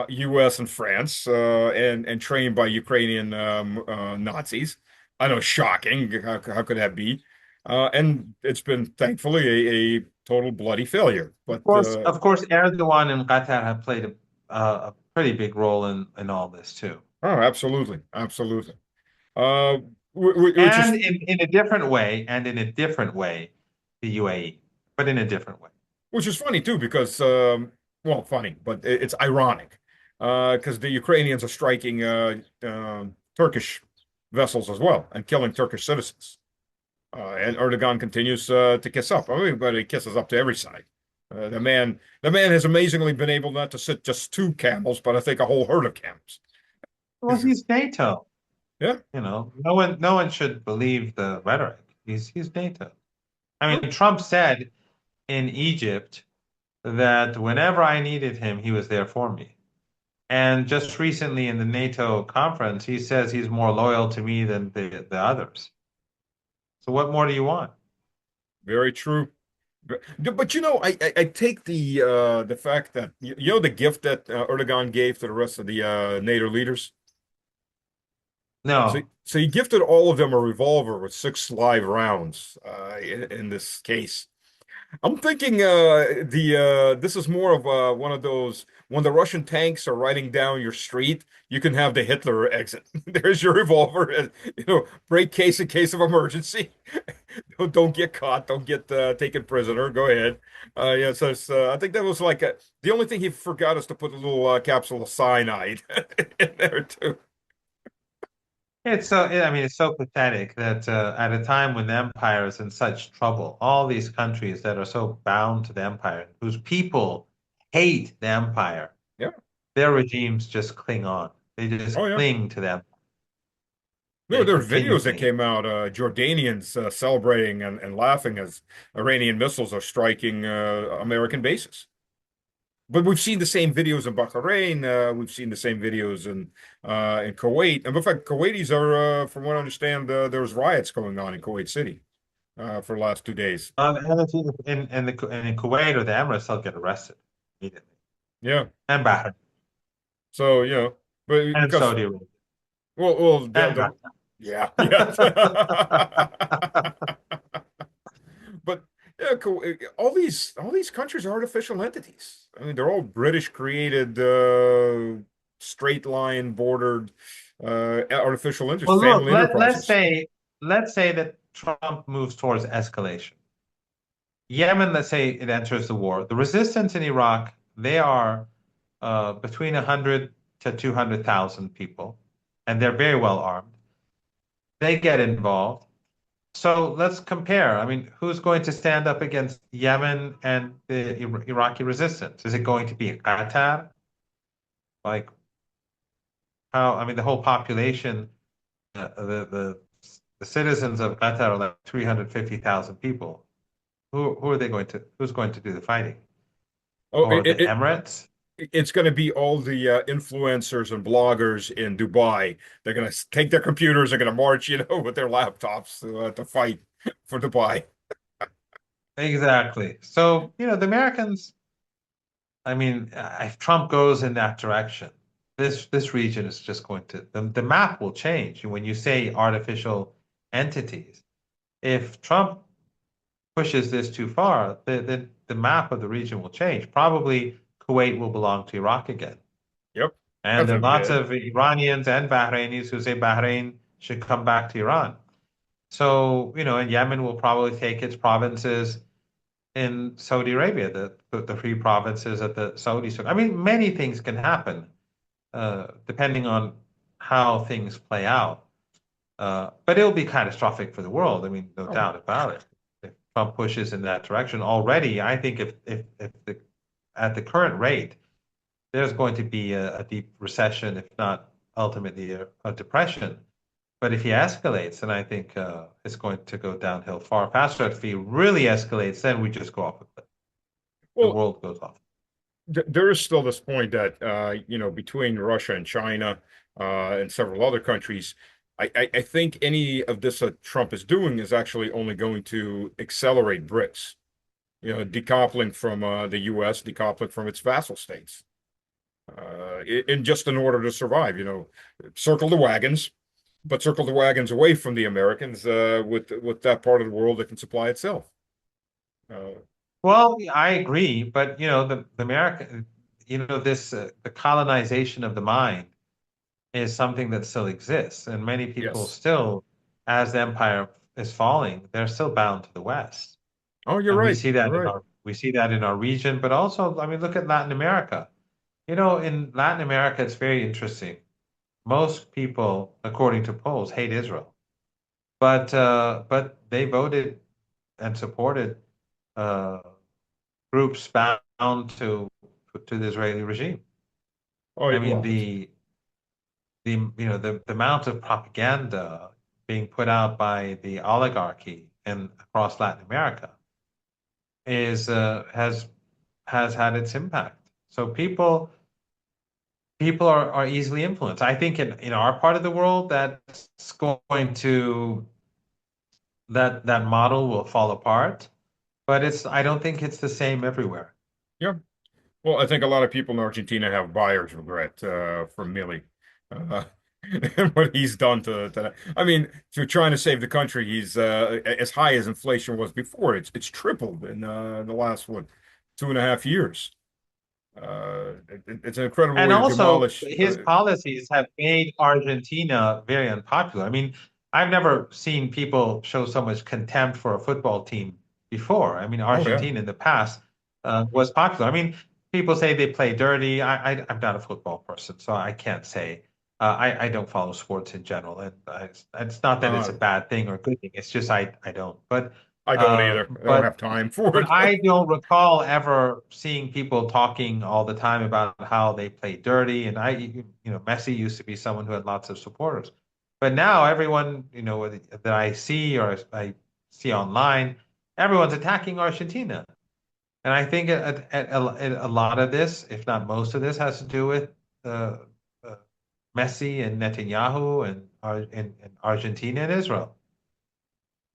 U.S. and France, and trained by Ukrainian Nazis. I know, shocking. How could that be? And it's been thankfully a total bloody failure. But
Of course, Erdogan and Qatar have played a pretty big role in all this too.
oh, absolutely, absolutely. Uh, which
And
is
in a different way, the UAE, but in a different way.
Which is funny too, because well, funny, but it's ironic, because the Ukrainians are striking Turkish vessels as well and killing Turkish citizens. And Erdogan continues to kiss up. I mean, but he kisses up to every side. The man has amazingly been able not to sit just two camels, but I think a whole herd of camels.
Well, he's NATO.
Yeah,
No one should believe the rhetoric. He's NATO. I mean, Trump said in Egypt that whenever I needed him, he was there for me. And just recently in the NATO conference, he says he's more loyal to me than the others. So what more do you want?
very true. But I take the fact that the gift that Erdogan gave to the rest of the NATO leaders. So
No.
so he gifted all of them a revolver with 6 live rounds. In this case, I'm thinking the this is more of one of those when the Russian tanks are riding down your street, you can have the Hitler exit. There's your revolver, and, break case in case of emergency. Don't get caught, don't get taken prisoner. Go ahead. Yeah, so I think that was like the only thing he forgot is to put a little capsule of cyanide in there too.
I mean, it's so pathetic that at a time when the empire is in such trouble, all these countries that are so bound to the empire, whose people hate the empire,
Yeah.
their regimes just cling on. They just
Oh yeah.
cling to them.
No,
They
there are
continue
videos that
clinging.
came out, Jordanians celebrating and laughing as Iranian missiles are striking American bases. But we've seen the same videos in Bahrain. We've seen the same videos in Kuwait. And in fact, Kuwaitis are, from what I understand, there's riots going on in Kuwait City for the last 2 days.
And if you, and in Kuwait or the Emirates, they'll get arrested immediately.
Yeah.
And Bahrain
So, but
and
because
Saudi Arabia
well,
and
yeah, yeah. But yeah, all these countries are artificial entities. I mean, they're all British created, straight line bordered, artificial
Well, look,
family enterprises.
let's say that Trump moves towards escalation. Yemen, let's say it enters the war. The resistance in Iraq, they are between 100 to 200,000 people, and they're very well armed. They get involved. So let's compare. I mean, who's going to stand up against Yemen and the Iraqi resistance? Is it going to be Qatar? Like how? I mean, the whole population, the citizens of Qatar are like 350,000 people. Who are they going to? Who's going to do the fighting?
Oh,
Or the Emirates?
it's going to be all the influencers and bloggers in Dubai. They're going to take their computers, they're going to march, with their laptops to fight for Dubai.
Exactly. So, the Americans, I mean, if Trump goes in that direction, this region is just going to the map will change. When you say artificial entities, if Trump pushes this too far, the map of the region will change. Probably Kuwait will belong to Iraq again.
Yep,
And there are
definitely.
lots of Iranians and Bahrainis who say Bahrain should come back to Iran. So, and Yemen will probably take its provinces in Saudi Arabia, the free provinces of the Saudis. I mean, many things can happen depending on how things play out. But it'll be catastrophic for the world. I mean, no
Oh,
doubt about it. If Trump pushes in that direction already, I think if at the current rate, there's going to be a deep recession, if not ultimately a depression. But if he escalates, then I think it's going to go downhill far faster. If he really escalates, then we just go off a cliff. The
well,
world goes off.
there is still this point that between Russia and China and several other countries, I think any of this that Trump is doing is actually only going to accelerate BRICS. Decoupling from the U.S., decoupling from its vassal states, just in order to survive. Circle the wagons, but circle the wagons away from the Americans with that part of the world that can supply itself. Uh,
Well, I agree, but the American, this the colonization of the mind is something that still exists, and many people
yes.
still, as the empire is falling, they're still bound to the West,
Oh, you're
and we
right.
see
You're
that
right.
in our region, but also, I mean, look at Latin America. In Latin America, it's very interesting. Most people, according to polls, hate Israel. but they voted and supported uh, groups bound to the Israeli regime.
Oh,
I mean,
well,
the amount of propaganda being put out by the oligarchy and across Latin America is has had its impact. So people are easily influenced. I think in our part of the world, that's going to that model will fall apart, but it's I don't think it's the same everywhere.
yeah. Well, I think a lot of people in Argentina have buyer's regret for Milei. Uh, and what he's done to I mean, to trying to save the country, he's as high as inflation was before. It's tripled in the last what 2.5 years. It's an incredible
And
way to
also,
demolish.
his policies have made Argentina very unpopular. I mean, I've never seen people show so much contempt for a football team before. I mean,
Oh yeah,
Argentina in the past was popular. I mean, people say they play dirty. I'm not a football person, so I can't say. I don't follow sports in general, and it's not that it's a
uh,
bad thing or a good thing. It's just I don't.
I don't either. I don't
But
have time for
but
it.
I don't recall ever seeing people talking all the time about how they play dirty. And Messi used to be someone who had lots of supporters. But now everyone, that I see or I see online, everyone's attacking Argentina. And I think a lot of this, if not most of this, has to do with uh, uh, Messi and Netanyahu and Argentina and Israel.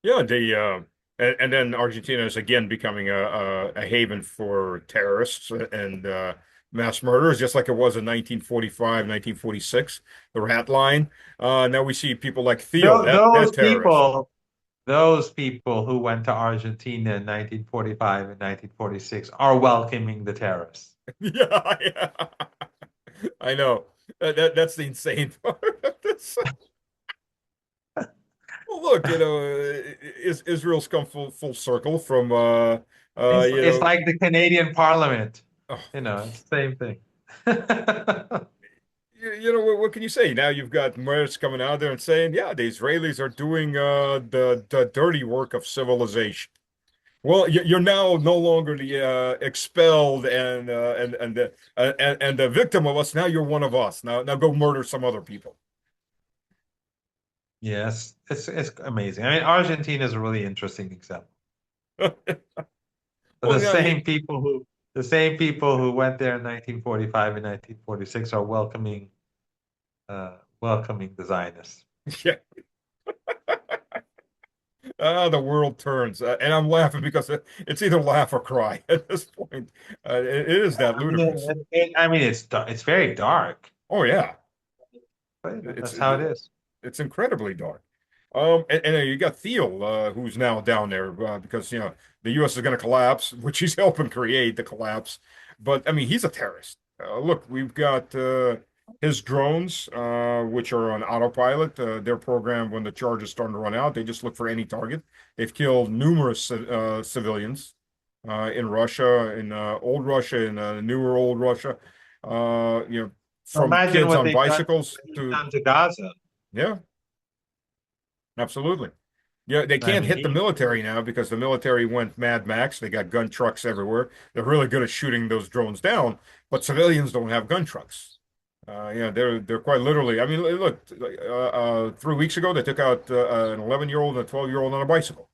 Yeah, and then Argentina is again becoming a haven for terrorists and mass murderers, just like it was in 1945, 1946, the Rat Line. Now we see people like Theo,
Tho-
that
Those
terrorist.
people Those people who went to Argentina in 1945 and 1946 are welcoming the terrorists.
Yeah, yeah. I know. That's the insane part of this. Well, look, Israel's come full circle from
It's like the Canadian Parliament.
oh,
It's the same thing.
what can you say? Now you've got Merz coming out there and saying, yeah, the Israelis are doing the dirty work of civilization. Well, you're now no longer the expelled and the victim of us. Now you're one of us. Now go murder some other people.
Yes, it's amazing. I mean, Argentina is a really interesting example.
Well, yeah,
The same people who went there in 1945 and 1946 are welcoming the Zionists.
yeah. The world turns, and I'm laughing because it's either laugh or cry at this point. It is that
I mean,
ludicrous.
it's very dark,
Oh yeah,
but
it's
that's how it is.
it's incredibly dark. And you got Thiel, who's now down there because the U.S. is going to collapse, which he's helping create the collapse. But I mean, he's a terrorist. Look, we've got his drones, which are on autopilot. They're programmed when the charge is starting to run out. They just look for any target. They've killed numerous civilians in Russia, in old Russia, in newer old Russia. From
Imagine
kids
what
on
they've done,
bicycles
what they've
to
done to Gaza.
yeah. Absolutely. Yeah, they
I
can't
mean,
hit the military now because the military went Mad Max. They got gun trucks everywhere. They're really good at shooting those drones down, but civilians don't have gun trucks. They're quite literally. I mean, look, 3 weeks ago they took out an 11-year-old and a 12-year-old on a bicycle.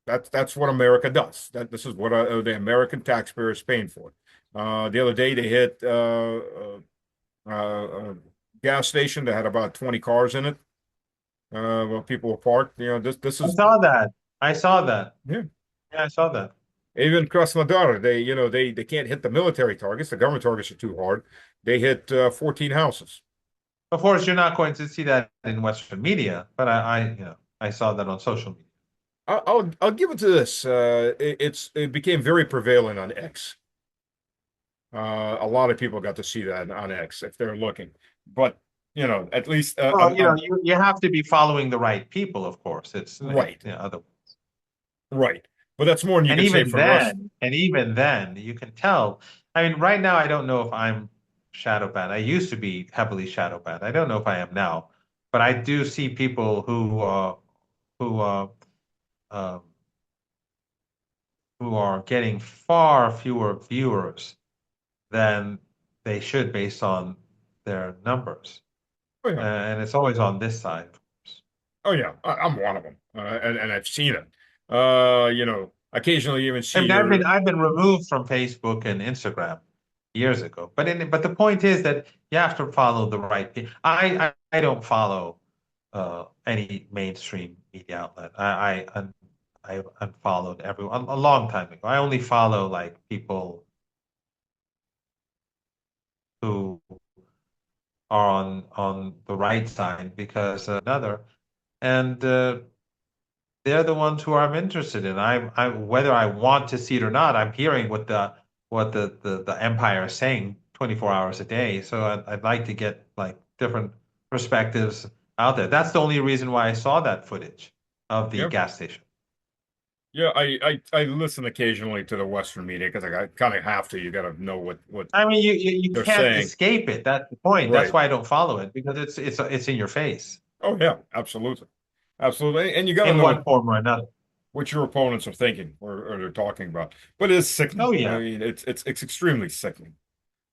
That's what America does. This is what the American taxpayer is paying for. The other day they hit a gas station that had about 20 cars in it. Well, people were parked. This
I
is
saw that. I saw that.
yeah.
Yeah, I saw that.
Even Krasnodar, they can't hit the military targets. The government targets are too hard. They hit 14 houses.
Of course, you're not going to see that in Western media, but I saw that on social media.
I'll give it to this. It became very prevalent on X. A lot of people got to see that on X if they're looking. But at least
Well, you have to be following the right people, of course. It's
right,
other,
right. But that's more than you can say for Russia.
and even then, you can tell. I mean, right now, I don't know if I'm shadow banned. I used to be heavily shadow banned. I don't know if I am now. but I do see people who um, who are getting far fewer viewers than they should based on their numbers.
Oh yeah.
And it's always on this side, of course.
Oh yeah. I'm one of them, and I've seen it. Occasionally you even
I
see
mean,
your.
I've been removed from Facebook and Instagram years ago. But the point is that you have to follow the right people. I don't follow any mainstream media outlet. I unfollowed everyone a long time ago. I only follow like people who are on the right side because another, and they're the ones who I'm interested in. I whether I want to see it or not, I'm hearing what the empire is saying 24 hours a day. So I'd like to get like different perspectives out there. That's the only reason why I saw that footage of the
Yeah.
gas station.
Yeah, I listen occasionally to the Western media because I kind of have to. You got to know what
I mean, you
they're
can't
saying.
escape it. That's the point. That's
Right.
why I don't follow it because it's in your face
Oh yeah, absolutely, absolutely. And you got to
in
know
one form or another.
what your opponents are thinking or they're talking about. But it's
Oh
sickening. I
yeah,
mean, it's extremely sickening.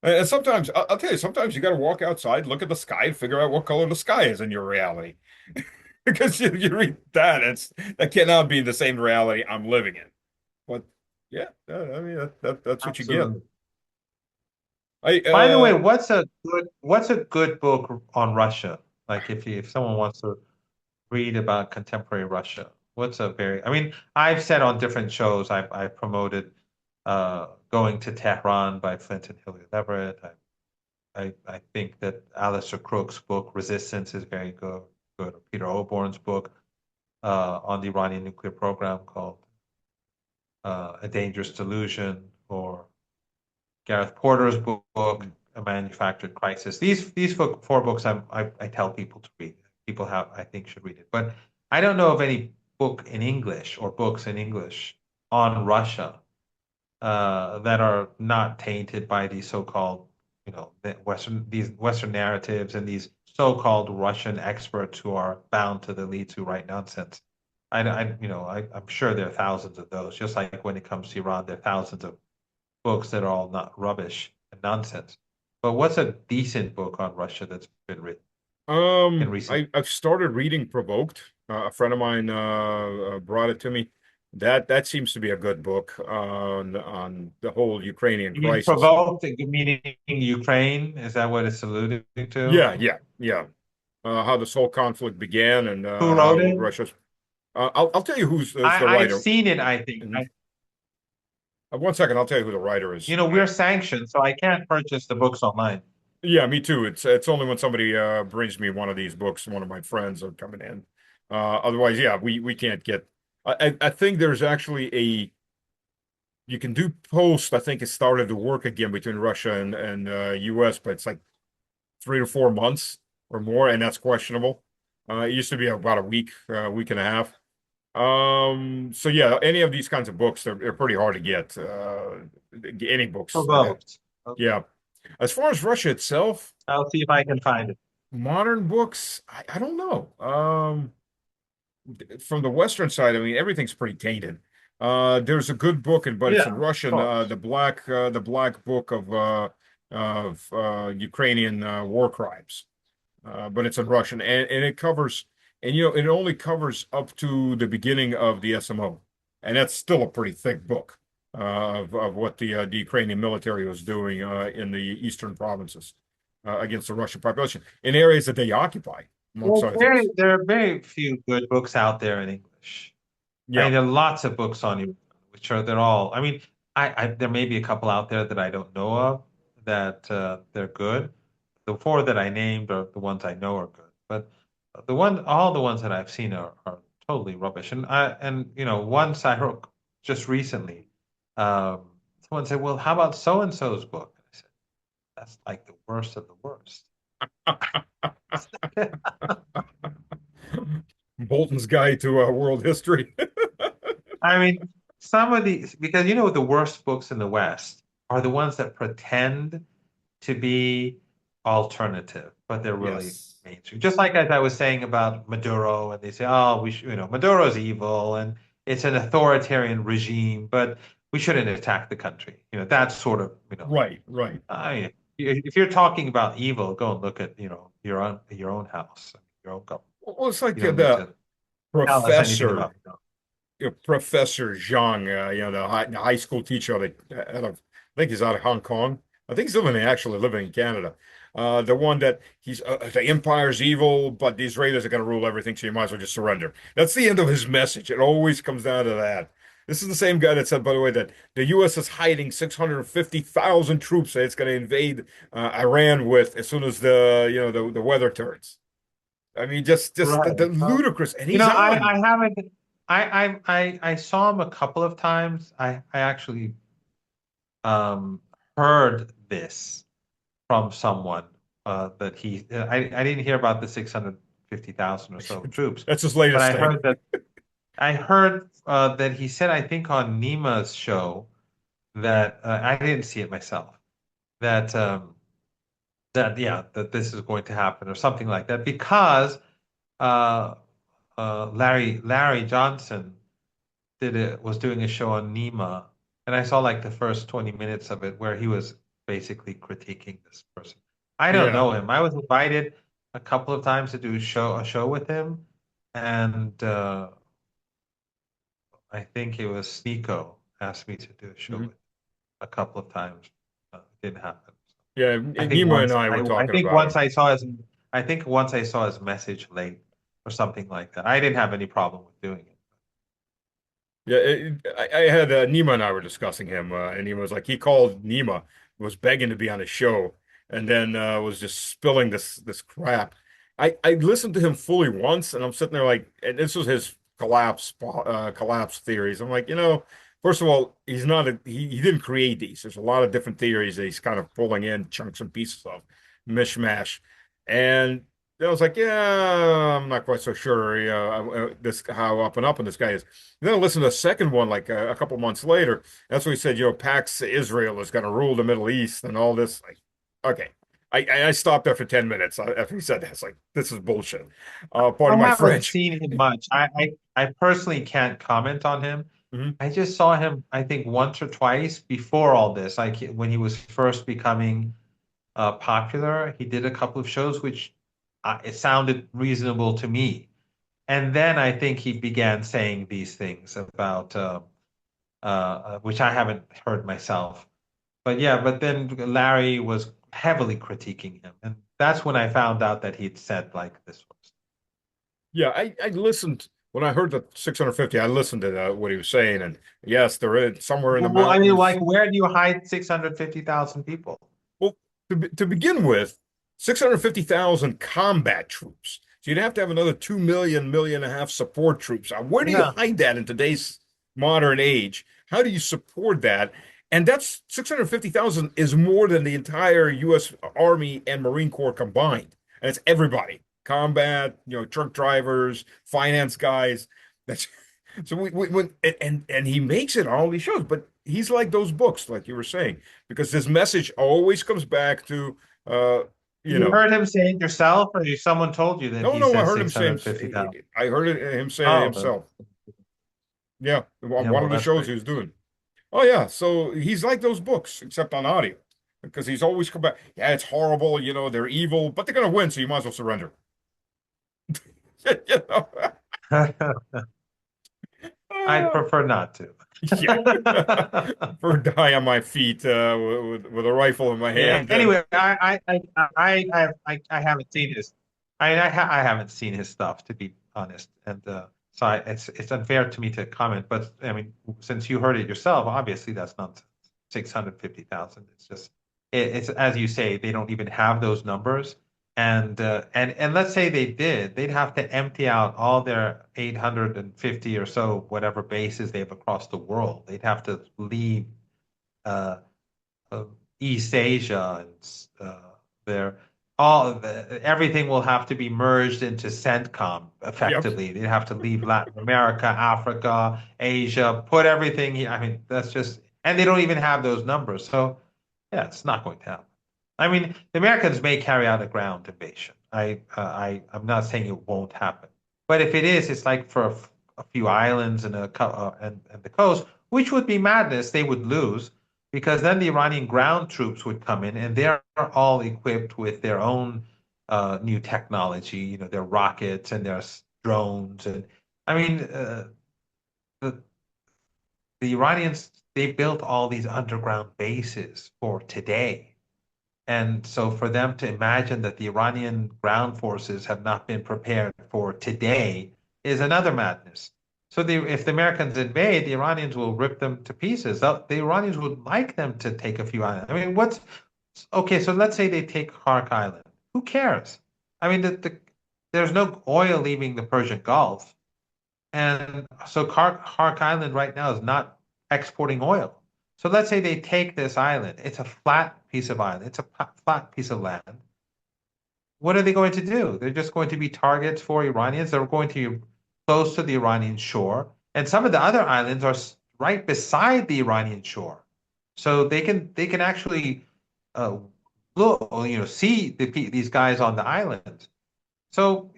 And sometimes I'll tell you, sometimes you got to walk outside, look at the sky, and figure out what color the sky is in your reality. Because you read that, that cannot be the same reality I'm living in. But yeah, I mean that's what you get.
absolutely.
I
By the way, what's a good book on Russia? Like if someone wants to read about contemporary Russia, what's a very I mean, I've said on different shows I promoted Going to Tehran by Flint and Hilliard Everett. I think that Alistair Crook's book Resistance is very good. Good. Peter Oborn's book on the Iranian nuclear program called A Dangerous Delusion, or Gareth Porter's book, A Manufactured Crisis. These four books I tell people to read. People have I think should read it. But I don't know of any book in English or books in English on Russia that are not tainted by these so-called, these Western narratives and these so-called Russian experts who are bound to the leads who write nonsense. I'm sure there are thousands of those. Just like when it comes to Iran, there are thousands of books that are all not rubbish and nonsense. But what's a decent book on Russia that's been written in recent?
I've started reading Provoked. A friend of mine brought it to me. That seems to be a good book on the whole Ukrainian
You mean
crisis.
provoked, meaning Ukraine? Is that what it's alluding to?
Yeah, yeah, yeah. How this whole conflict began and
Who wrote
how
it?
Russia's. I'll tell you who's the
I've
writer.
seen it, I think.
Mhm. One second, I'll tell you who the writer is.
We're sanctioned, so I can't purchase the books online.
Yeah, me too. It's only when somebody brings me one of these books, one of my friends are coming in. Otherwise, yeah, we can't get. I think there's actually a you can do post. I think it started to work again between Russia and US, but it's like 3 to 4 months or more, and that's questionable. It used to be about a week and a half. So yeah, any of these kinds of books, they're pretty hard to get. Any books.
Provoked. Okay.
Yeah. As far as Russia itself,
I'll see if I can find it.
modern books, I don't know. From the Western side, I mean, everything's pretty tainted. There's a good book, but it's
Yeah,
in
of
Russian.
course.
The Black Book of Ukrainian war crimes. But it's in Russian, and it covers, and it only covers up to the beginning of the SMO, and that's still a pretty thick book of what the Ukrainian military was doing in the eastern provinces against the Russian population in areas that they occupy, amongst other things.
There are very few good books out there in English. I
Yeah.
mean, there are lots of books on you, which are they're all. I mean, there may be a couple out there that I don't know of that they're good. The four that I named are the ones I know are good, but all the ones that I've seen are totally rubbish. Once I heard just recently, someone said, "Well, how about so and so's book?" And I said, "That's like the worst of the worst."
Bolton's Guide to World History.
I mean, some of these, because the worst books in the West are the ones that pretend to be alternative, but they're really
Yes.
mainstream. Just like as I was saying about Maduro, and they say, "Oh, we should, Maduro's evil and it's an authoritarian regime, but we shouldn't attack the country." That sort of,
Right, right.
if you're talking about evil, go and look at, your own house, your own government.
Well, it's like
You don't need
the
to tell us anything
professor,
about.
Professor Zhang, the high school teacher I think he's out of Hong Kong. I think he's actually living in Canada. The one that the empire's evil, but the Israelis are going to rule everything, so you might as well just surrender. That's the end of his message. It always comes down to that. This is the same guy that said, by the way, that the U.S. is hiding 650,000 troops that it's going to invade Iran with as soon as the weather turns. I mean, just
Right.
the ludicrous, and
You
he's
know, I
on.
haven't. I saw him a couple of times. I actually um heard this from someone that I didn't hear about the 650,000 or so troops,
That's his
but
latest
I
thing.
heard that he said, I think on Nima's show, that I didn't see it myself, that that this is going to happen or something like that, because uh Larry Johnson was doing a show on Nima, and I saw like the first 20 minutes of it where he was basically critiquing this person. I don't
Yeah.
know him. I was invited a couple of times to do a show with him, and I think it was Nico asked me to do a show
Mhm.
with him a couple of times. It didn't happen.
Yeah,
I think
Nima and
once
I
I,
were
I
talking
think
about
once
him.
I saw his message late or something like that. I didn't have any problem with doing it.
Yeah, I had Nima and I were discussing him, and Nima was like, he called Nima, was begging to be on his show, and then was just spilling this crap. I listened to him fully once, and I'm sitting there like, and this was his collapse theories. I'm like, first of all, he didn't create these. There's a lot of different theories that he's kind of pulling in chunks and pieces of mishmash, and then I was like, yeah, I'm not quite so sure, this how up and up and this guy is. Then I listened to the second one like a couple months later. That's what he said, Pax Israel is going to rule the Middle East and all this. Like, okay. I stopped after 10 minutes after he said that. It's like, this is bullshit.
I
Pardon my
haven't
French.
seen him much. I personally can't comment on him.
Mhm.
I just saw him, I think, once or twice before all this, like when he was first becoming popular. He did a couple of shows, which it sounded reasonable to me. And then I think he began saying these things about, which I haven't heard myself. But yeah, but then Larry was heavily critiquing him. And that's when I found out that he'd said like this was.
Yeah, I listened when I heard the 650. I listened to what he was saying, and yes, they're somewhere in the
Well, I mean, like,
mountains.
where do you hide 650,000 people?
Well, to begin with, 650,000 combat troops. So you'd have to have another 2 million, 1.5 million support troops. Now, where do you
Yeah.
hide that in today's modern age? How do you support that? And that's 650,000 is more than the entire U.S. Army and Marine Corps combined. And it's everybody. Combat, truck drivers, finance guys. That's so when and he makes it all these shows, but he's like those books, like you were saying, because his message always comes back to uh you
You
know
heard him say it yourself, or someone told you that
no,
he
no, I
says
heard him saying
650,000?
I heard him say it
Oh,
himself. Yeah, on
yeah,
one
well,
of the
that's
shows
great.
he was doing. Oh yeah, so he's like those books except on audio, because he's always come back, yeah, it's horrible, they're evil, but they're gonna win, so you might as well surrender. you know
I'd
Ah,
prefer not to.
yeah. For die on my feet with a rifle in my
Yeah.
hand and
Anyway, I haven't seen his, I haven't seen his stuff, to be honest, and so it's unfair to me to comment. But I mean, since you heard it yourself, obviously that's not 650,000. It's just it's as you say, they don't even have those numbers. And let's say they did, they'd have to empty out all their 850 or so whatever bases they have across the world. They'd have to leave uh, uh, East Asia and their everything will have to be merged into CENTCOM
yep.
effectively. They'd have to leave Latin America, Africa, Asia, put everything here. I mean, that's just, and they don't even have those numbers. So yeah, it's not going to happen. I mean, the Americans may carry out a ground invasion. I'm not saying it won't happen, but if it is, it's like for a few islands and and the coast, which would be madness. They would lose because then the Iranian ground troops would come in, and they're all equipped with their own new technology. You know, their rockets and their drones, and I mean, the the Iranians they built all these underground bases for today. And so for them to imagine that the Iranian ground forces have not been prepared for today is another madness. So if the Americans invade, the Iranians will rip them to pieces. The Iranians would like them to take a few islands. I mean, okay? So let's say they take Hark Island. Who cares? I mean, there's no oil leaving the Persian Gulf, and so Hark Island right now is not exporting oil. So let's say they take this island. It's a flat piece of island. It's a flat piece of land. What are they going to do? They're just going to be targets for Iranians. They're going to be close to the Iranian shore. And some of the other islands are right beside the Iranian shore. So they can actually look, see these guys on the island. So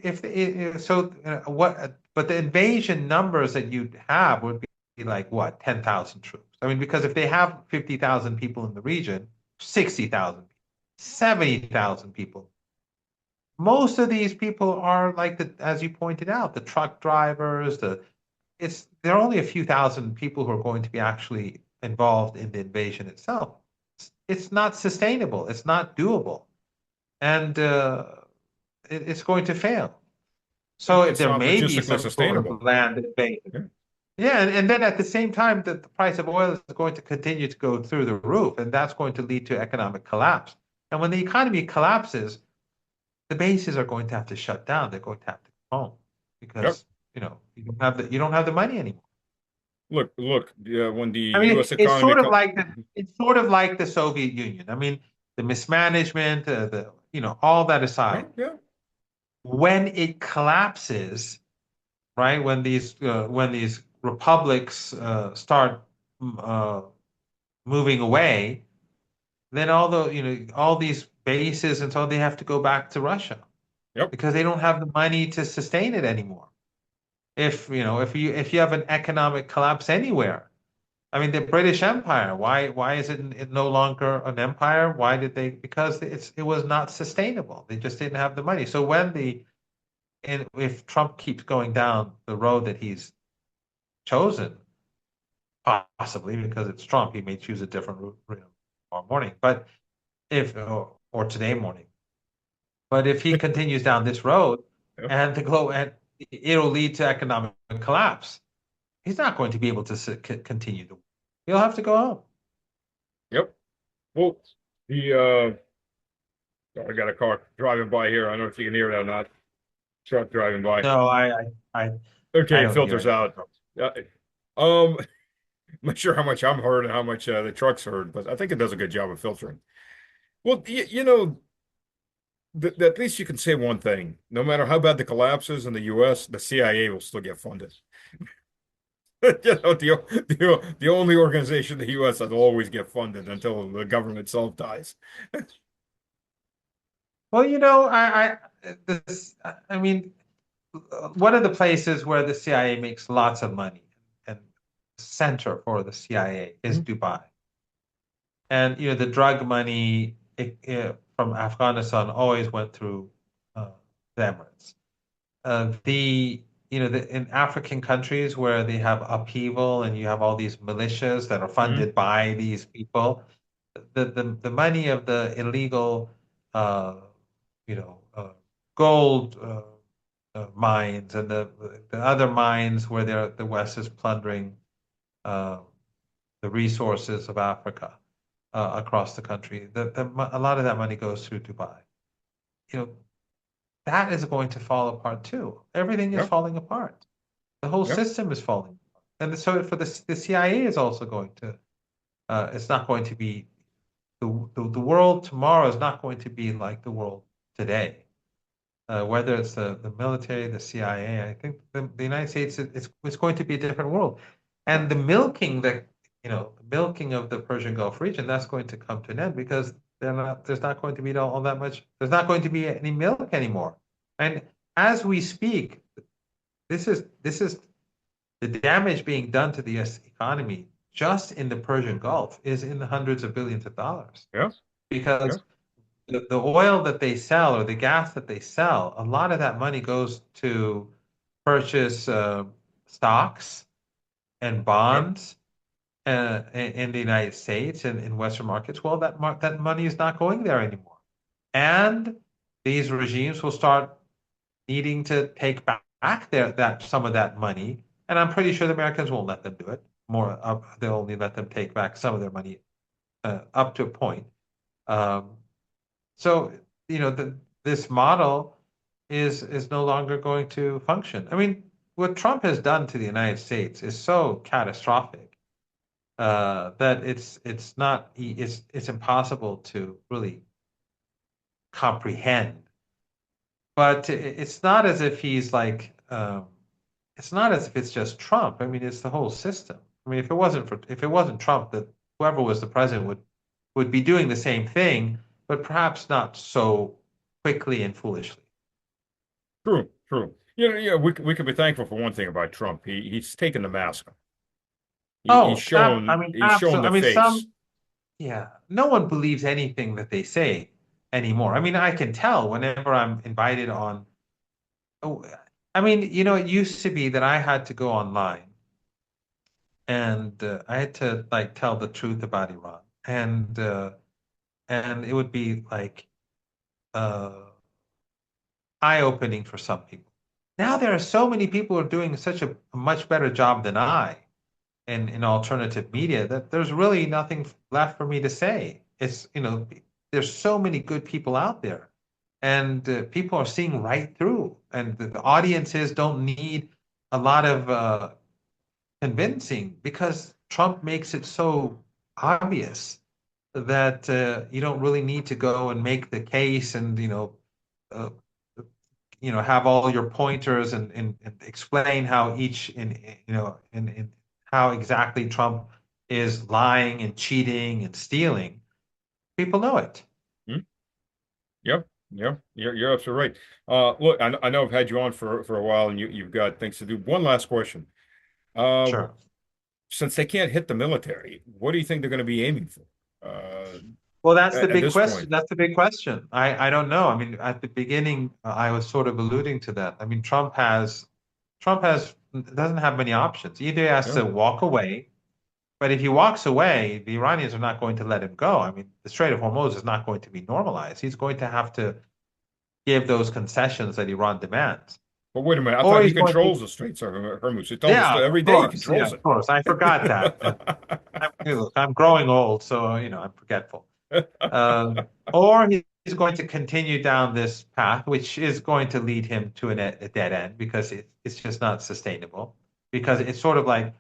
what? But the invasion numbers that you'd have would be like what, 10,000 troops? I mean, because if they have 50,000 people in the region, 60,000, 70,000 people. Most of these people are like as you pointed out, the truck drivers. There are only a few thousand people who are going to be actually involved in the invasion itself. It's not sustainable. It's not doable, and it's going to fail. So if
It's
there
not
may be
logistically
some sort
sustainable.
of land invasion.
Yeah.
Yeah, and then at the same time, the price of oil is going to continue to go through the roof, and that's going to lead to economic collapse. And when the economy collapses, the bases are going to have to shut down. They're going to have to go home
Yep.
because you don't have the money anymore.
Look. When the
I mean,
U.S. economy,
it's sort of like the Soviet Union. I mean, the mismanagement, all that
yeah,
aside,
yeah,
when it collapses, right? When these republics start uh, moving away, then all these bases and so they have to go back to Russia
yep.
because they don't have the money to sustain it anymore. If you have an economic collapse anywhere, I mean the British Empire, why is it no longer an empire? Why did they? Because it was not sustainable. They just didn't have the money. So and if Trump keeps going down the road that he's chosen, possibly because it's Trump, he may choose a different route tomorrow morning, but if or today morning. But if he continues down this road
Yep.
and and it'll lead to economic collapse, he's not going to be able to continue to. He'll have to go home.
Yep. Well, the I got a car driving by here. I don't know if you can hear it or not. Truck driving by.
No, I
Okay, it
don't hear
filters
it.
out. Uh, I'm not sure how much I'm heard and how much the truck's heard, but I think it does a good job of filtering. Well, at least you can say one thing. No matter how bad the collapse is in the U.S., the CIA will still get funded. The only organization in the U.S. that will always get funded until the government itself dies.
Well, I mean, one of the places where the CIA makes lots of money and center for the CIA is
Mhm.
Dubai. And the drug money from Afghanistan always went through the Emirates. In African countries where they have upheaval and you have all these militias that are
Mhm.
funded by these people, the money of the illegal, uh, gold mines and the other mines where the West is plundering uh, the resources of Africa across the country. A lot of that money goes through Dubai. You know, that is going to fall apart too. Everything is
Yep,
falling apart. The whole
yep,
system is falling apart. And so for the CIA is also going to, it's not going to be, the world tomorrow is not going to be like the world today. Whether it's the military, the CIA, I think the United States, it's going to be a different world. And the milking of the Persian Gulf region, that's going to come to an end because There's not going to be all that much. There's not going to be any milk anymore. And as we speak, this is the damage being done to the U.S. economy just in the Persian Gulf is in the hundreds of billions of dollars
Yeah, yeah.
because the oil that they sell or the gas that they sell, a lot of that money goes to purchase stocks and
Yep.
bonds in the United States and in Western markets. Well, that money is not going there anymore, and these regimes will start needing to take back that some of that money. And I'm pretty sure the Americans won't let them do it. They'll only let them take back some of their money up to a point. Um, so this model is no longer going to function. I mean, what Trump has done to the United States is so catastrophic that it's impossible to really comprehend. But it's not as if it's not as if it's just Trump. I mean, it's the whole system. I mean, if it wasn't Trump, that whoever was the president would be doing the same thing, but perhaps not so quickly and foolishly.
True, true. Yeah, we could be thankful for one thing about Trump. He's taken the mask off. He's
Oh, I mean,
he's shown
absolutely. I
the
mean,
face.
yeah, no one believes anything that they say anymore. I mean, I can tell whenever I'm invited on. Oh, I mean, it used to be that I had to go online and I had to like tell the truth about Iran, and it would be like uh, eye-opening for some people. Now there are so many people who are doing such a much better job than I in alternative media that there's really nothing left for me to say. There's so many good people out there, and people are seeing right through, and the audiences don't need a lot of convincing because Trump makes it so obvious that you don't really need to go and make the case and uh, have all your pointers and explain how each in how exactly Trump is lying and cheating and stealing. People know it.
Hmm? Yep, yep. You're absolutely right. Look, I know I've had you on for a while, and you've got things to do. One last question. Uh,
Sure.
since they can't hit the military, what do you think they're going to be aiming for?
Well, that's the
At
big
this
question.
point?
That's the big question. I don't know. I mean, at the beginning, I was sort of alluding to that. I mean, Trump doesn't have many options. Either he has
Yeah.
to walk away, but if he walks away, the Iranians are not going to let him go. I mean, the Strait of Hormuz is not going to be normalized. He's going to have to give those concessions that Iran demands.
But wait a minute, I
Or
thought he
he's going to,
controls the Straits of Hormuz. He tells us
yeah,
that
of
every day he
course. Yeah,
controls
of course. I forgot that. Look, I'm growing old, so, I'm forgetful.
it.
Or he's going to continue down this path, which is going to lead him to a dead end because it's just not sustainable. Because it's sort of like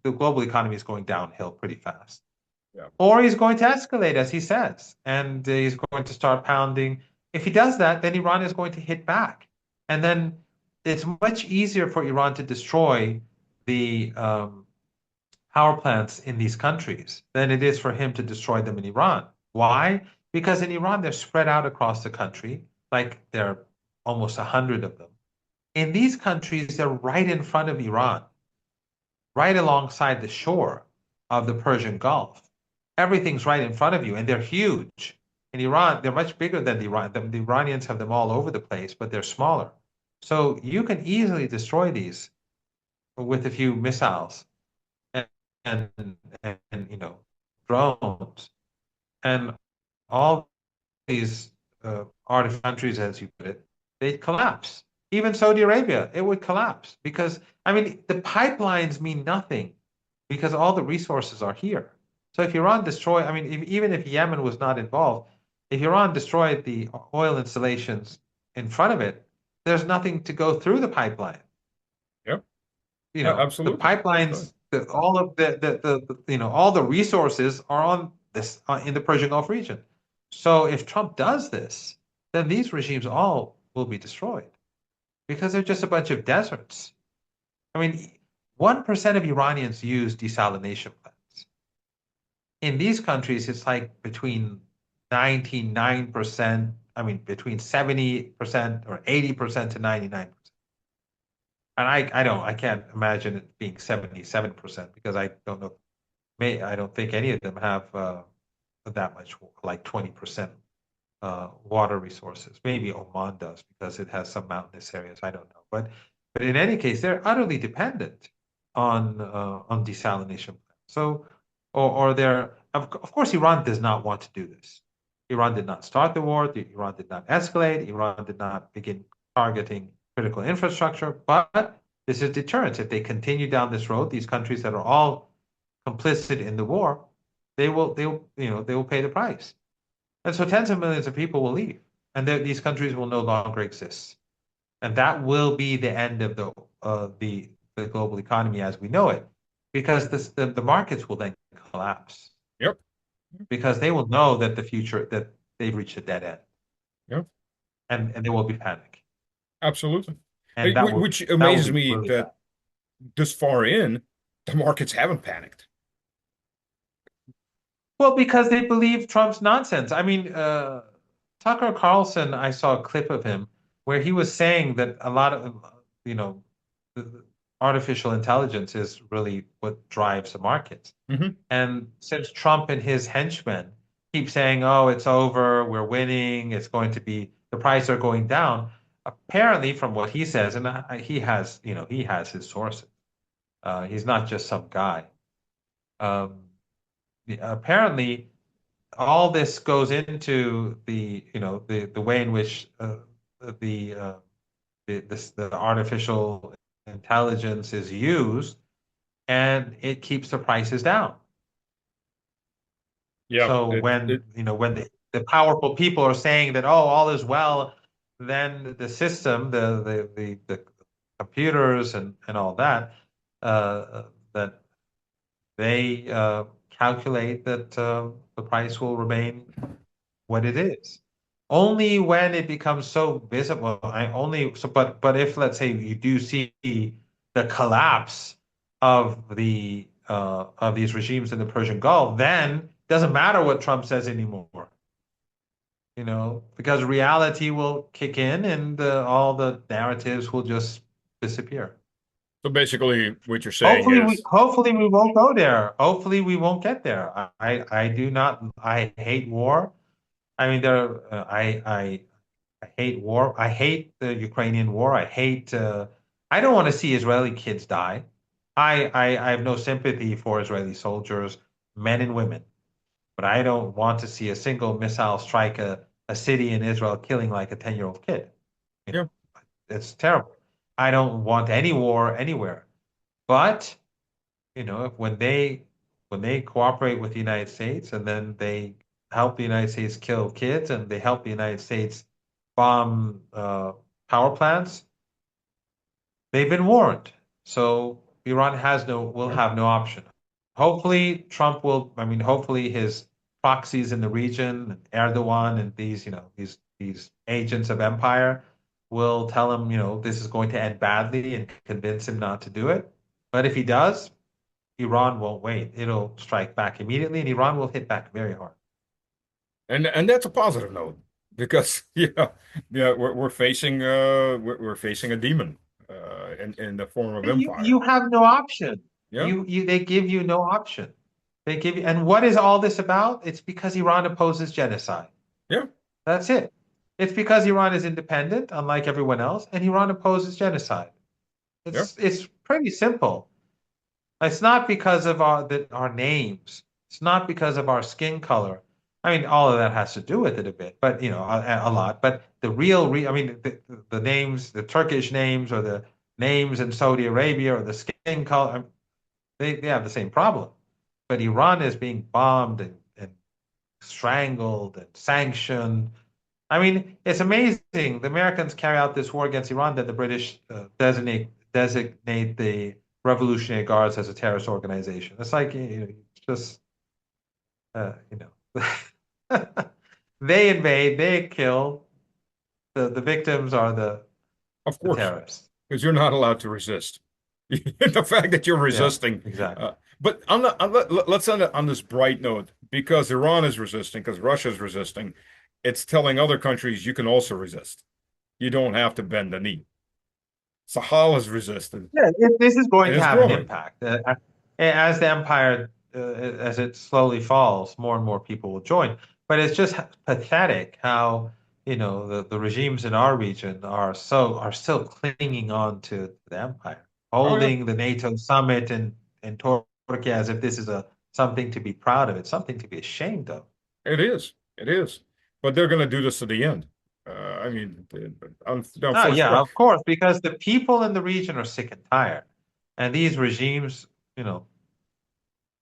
the global economy is going downhill pretty fast.
Yeah.
Or he's going to escalate, as he says, and he's going to start pounding. If he does that, then Iran is going to hit back. And then it's much easier for Iran to destroy the power plants in these countries than it is for him to destroy them in Iran. Why? Because in Iran, they're spread out across the country, like there are almost 100 of them. In these countries, they're right in front of Iran, right alongside the shore of the Persian Gulf. Everything's right in front of you, and they're huge. In Iran, they're much bigger than the Iran. The Iranians have them all over the place, but they're smaller. So you can easily destroy these with a few missiles and and, and drones and all these artificial countries, as you put it, they'd collapse. Even Saudi Arabia, it would collapse because, I mean, the pipelines mean nothing because all the resources are here. So if Iran destroyed, I mean, even if Yemen was not involved, if Iran destroyed the oil installations in front of it, there's nothing to go through the pipeline.
Yep.
The
Absolutely. Absolutely.
pipelines, all of all the resources are on this in the Persian Gulf region. So if Trump does this, then these regimes all will be destroyed because they're just a bunch of deserts. I mean, 1% of Iranians use desalination plants. In these countries, it's like between 99%, I mean, between 70% or 80% to 99%. And I can't imagine it being 77% because I don't know, I don't think any of them have that much, like 20% water resources. Maybe Oman does because it has some mountainous areas. I don't know, but in any case, they're utterly dependent on desalination plants. So, or they're of course Iran does not want to do this. Iran did not start the war. Iran did not escalate. Iran did not begin targeting critical infrastructure. But this is deterrence. If they continue down this road, these countries that are all complicit in the war, they will pay the price. And so tens of millions of people will leave, and these countries will no longer exist. And that will be the end of the global economy as we know it, because the markets will then collapse
Yep.
because they will know that the future that they've reached a dead end,
Yep.
and there will be panic,
Absolutely.
and that will
Which amazes
be
me
really bad.
that this far in, the markets haven't panicked.
Well, because they believe Trump's nonsense. I mean, Tucker Carlson, I saw a clip of him where he was saying that a lot of, you know, artificial intelligence is really what drives the markets.
Hmm.
And since Trump and his henchmen keep saying, "Oh, it's over, we're winning, it's going to be the prices are going down," apparently, from what he says, and he has, he has his sources. He's not just some guy. Um, apparently all this goes into the way in which the the artificial intelligence is used, and it keeps the prices down.
Yeah.
So when the powerful people are saying that, oh, all is well, then the system, the computers and all that, that they calculate that the price will remain what it is. Only when it becomes so visible, but if let's say you do see the collapse of these regimes in the Persian Gulf, then it doesn't matter what Trump says anymore. Because reality will kick in and all the narratives will just disappear.
So basically, what you're saying is,
Hopefully we won't go there. Hopefully we won't get there. I do not. I hate war. I mean, I hate war. I hate the Ukrainian war. I don't want to see Israeli kids die. I have no sympathy for Israeli soldiers, men and women, but I don't want to see a single missile strike a city in Israel, killing like a 10-year-old kid. You
yeah,
know, it's terrible. I don't want any war anywhere. But if when they cooperate with the United States and then they help the United States kill kids and they help the United States bomb power plants, they've been warned. So Iran will have no option. Hopefully Trump will, I mean, hopefully his proxies in the region, Erdogan and these agents of empire will tell him, this is going to end badly and convince him not to do it. But if he does, Iran won't wait. It'll strike back immediately, and Iran will hit back very hard.
and that's a positive note because yeah, we're facing a demon in the form of
You
empire.
have no option.
Yeah,
They give you no option. And what is all this about? It's because Iran opposes genocide.
yeah,
That's it. It's because Iran is independent, unlike everyone else, and Iran opposes genocide.
yeah,
It's pretty simple. It's not because of our names. It's not because of our skin color. I mean, all of that has to do with it a bit, but a lot. But I mean, the names, the Turkish names, or the names in Saudi Arabia, or the skin color, they have the same problem. But Iran is being bombed and strangled and sanctioned. I mean, it's amazing. The Americans carry out this war against Iran, that the British designate the Revolutionary Guards as a terrorist organization. It's like, just they invade, they kill. The victims are
of
the
course,
terrorists.
because you're not allowed to resist. The fact that you're
Yeah,
resisting.
exactly.
But let's end it on this bright note. because Iran is resisting, because Russia is resisting, it's telling other countries you can also resist. You don't have to bend the knee. Sahel has resisted,
Yeah, this is going
and
to
it's
have an
growing.
impact. As the empire, as it slowly falls, more and more people will join. But it's just pathetic how, the regimes in our region are still clinging on to the empire,
Oh yeah,
holding the NATO summit in Turkey as if this is a something to be proud of. It's something to be ashamed of.
it is. It is. But they're going to do this to the end. I mean,
Oh, yeah,
unfortunately,
of course, because the people in the region are sick and tired, and these regimes, you know,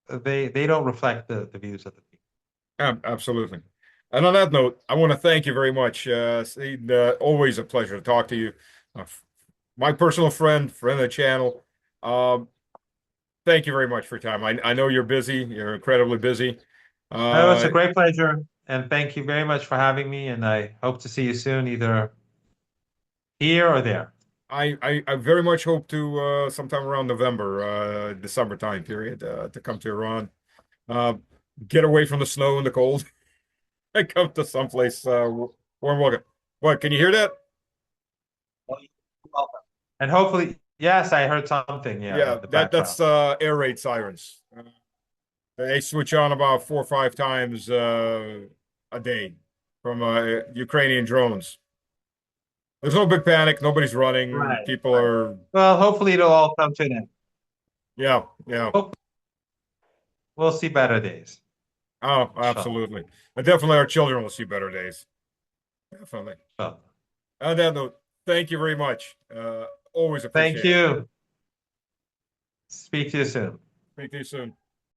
they don't reflect the views of the people.
absolutely. And on that note, I want to thank you very much. Saeed, always a pleasure to talk to you. My personal friend of the channel. Um, Thank you very much for your time. I know you're busy. You're incredibly busy.
Oh, it's a
Uh,
great pleasure, and thank you very much for having me. And I hope to see you soon, either here or there.
I very much hope to sometime around November, December time period, to come to Iran. Uh, get away from the snow and the cold and come to someplace warm. Welcome. What? Can you hear that?
And hopefully, yes, I heard something, yeah,
Yeah,
in the
that's
background.
air raid sirens. They switch on about 4 or 5 times a day from Ukrainian drones. There's no big panic. Nobody's running.
Right,
People
right.
are,
Well, hopefully it'll all come to an end.
yeah, yeah.
Hope we'll see better days.
Oh,
Inshallah.
absolutely. And definitely our children will see better days. Definitely.
Inshallah.
On that note, thank you very much. Always
Thank
appreciate it.
you. Speak to you soon.
Speak to you soon.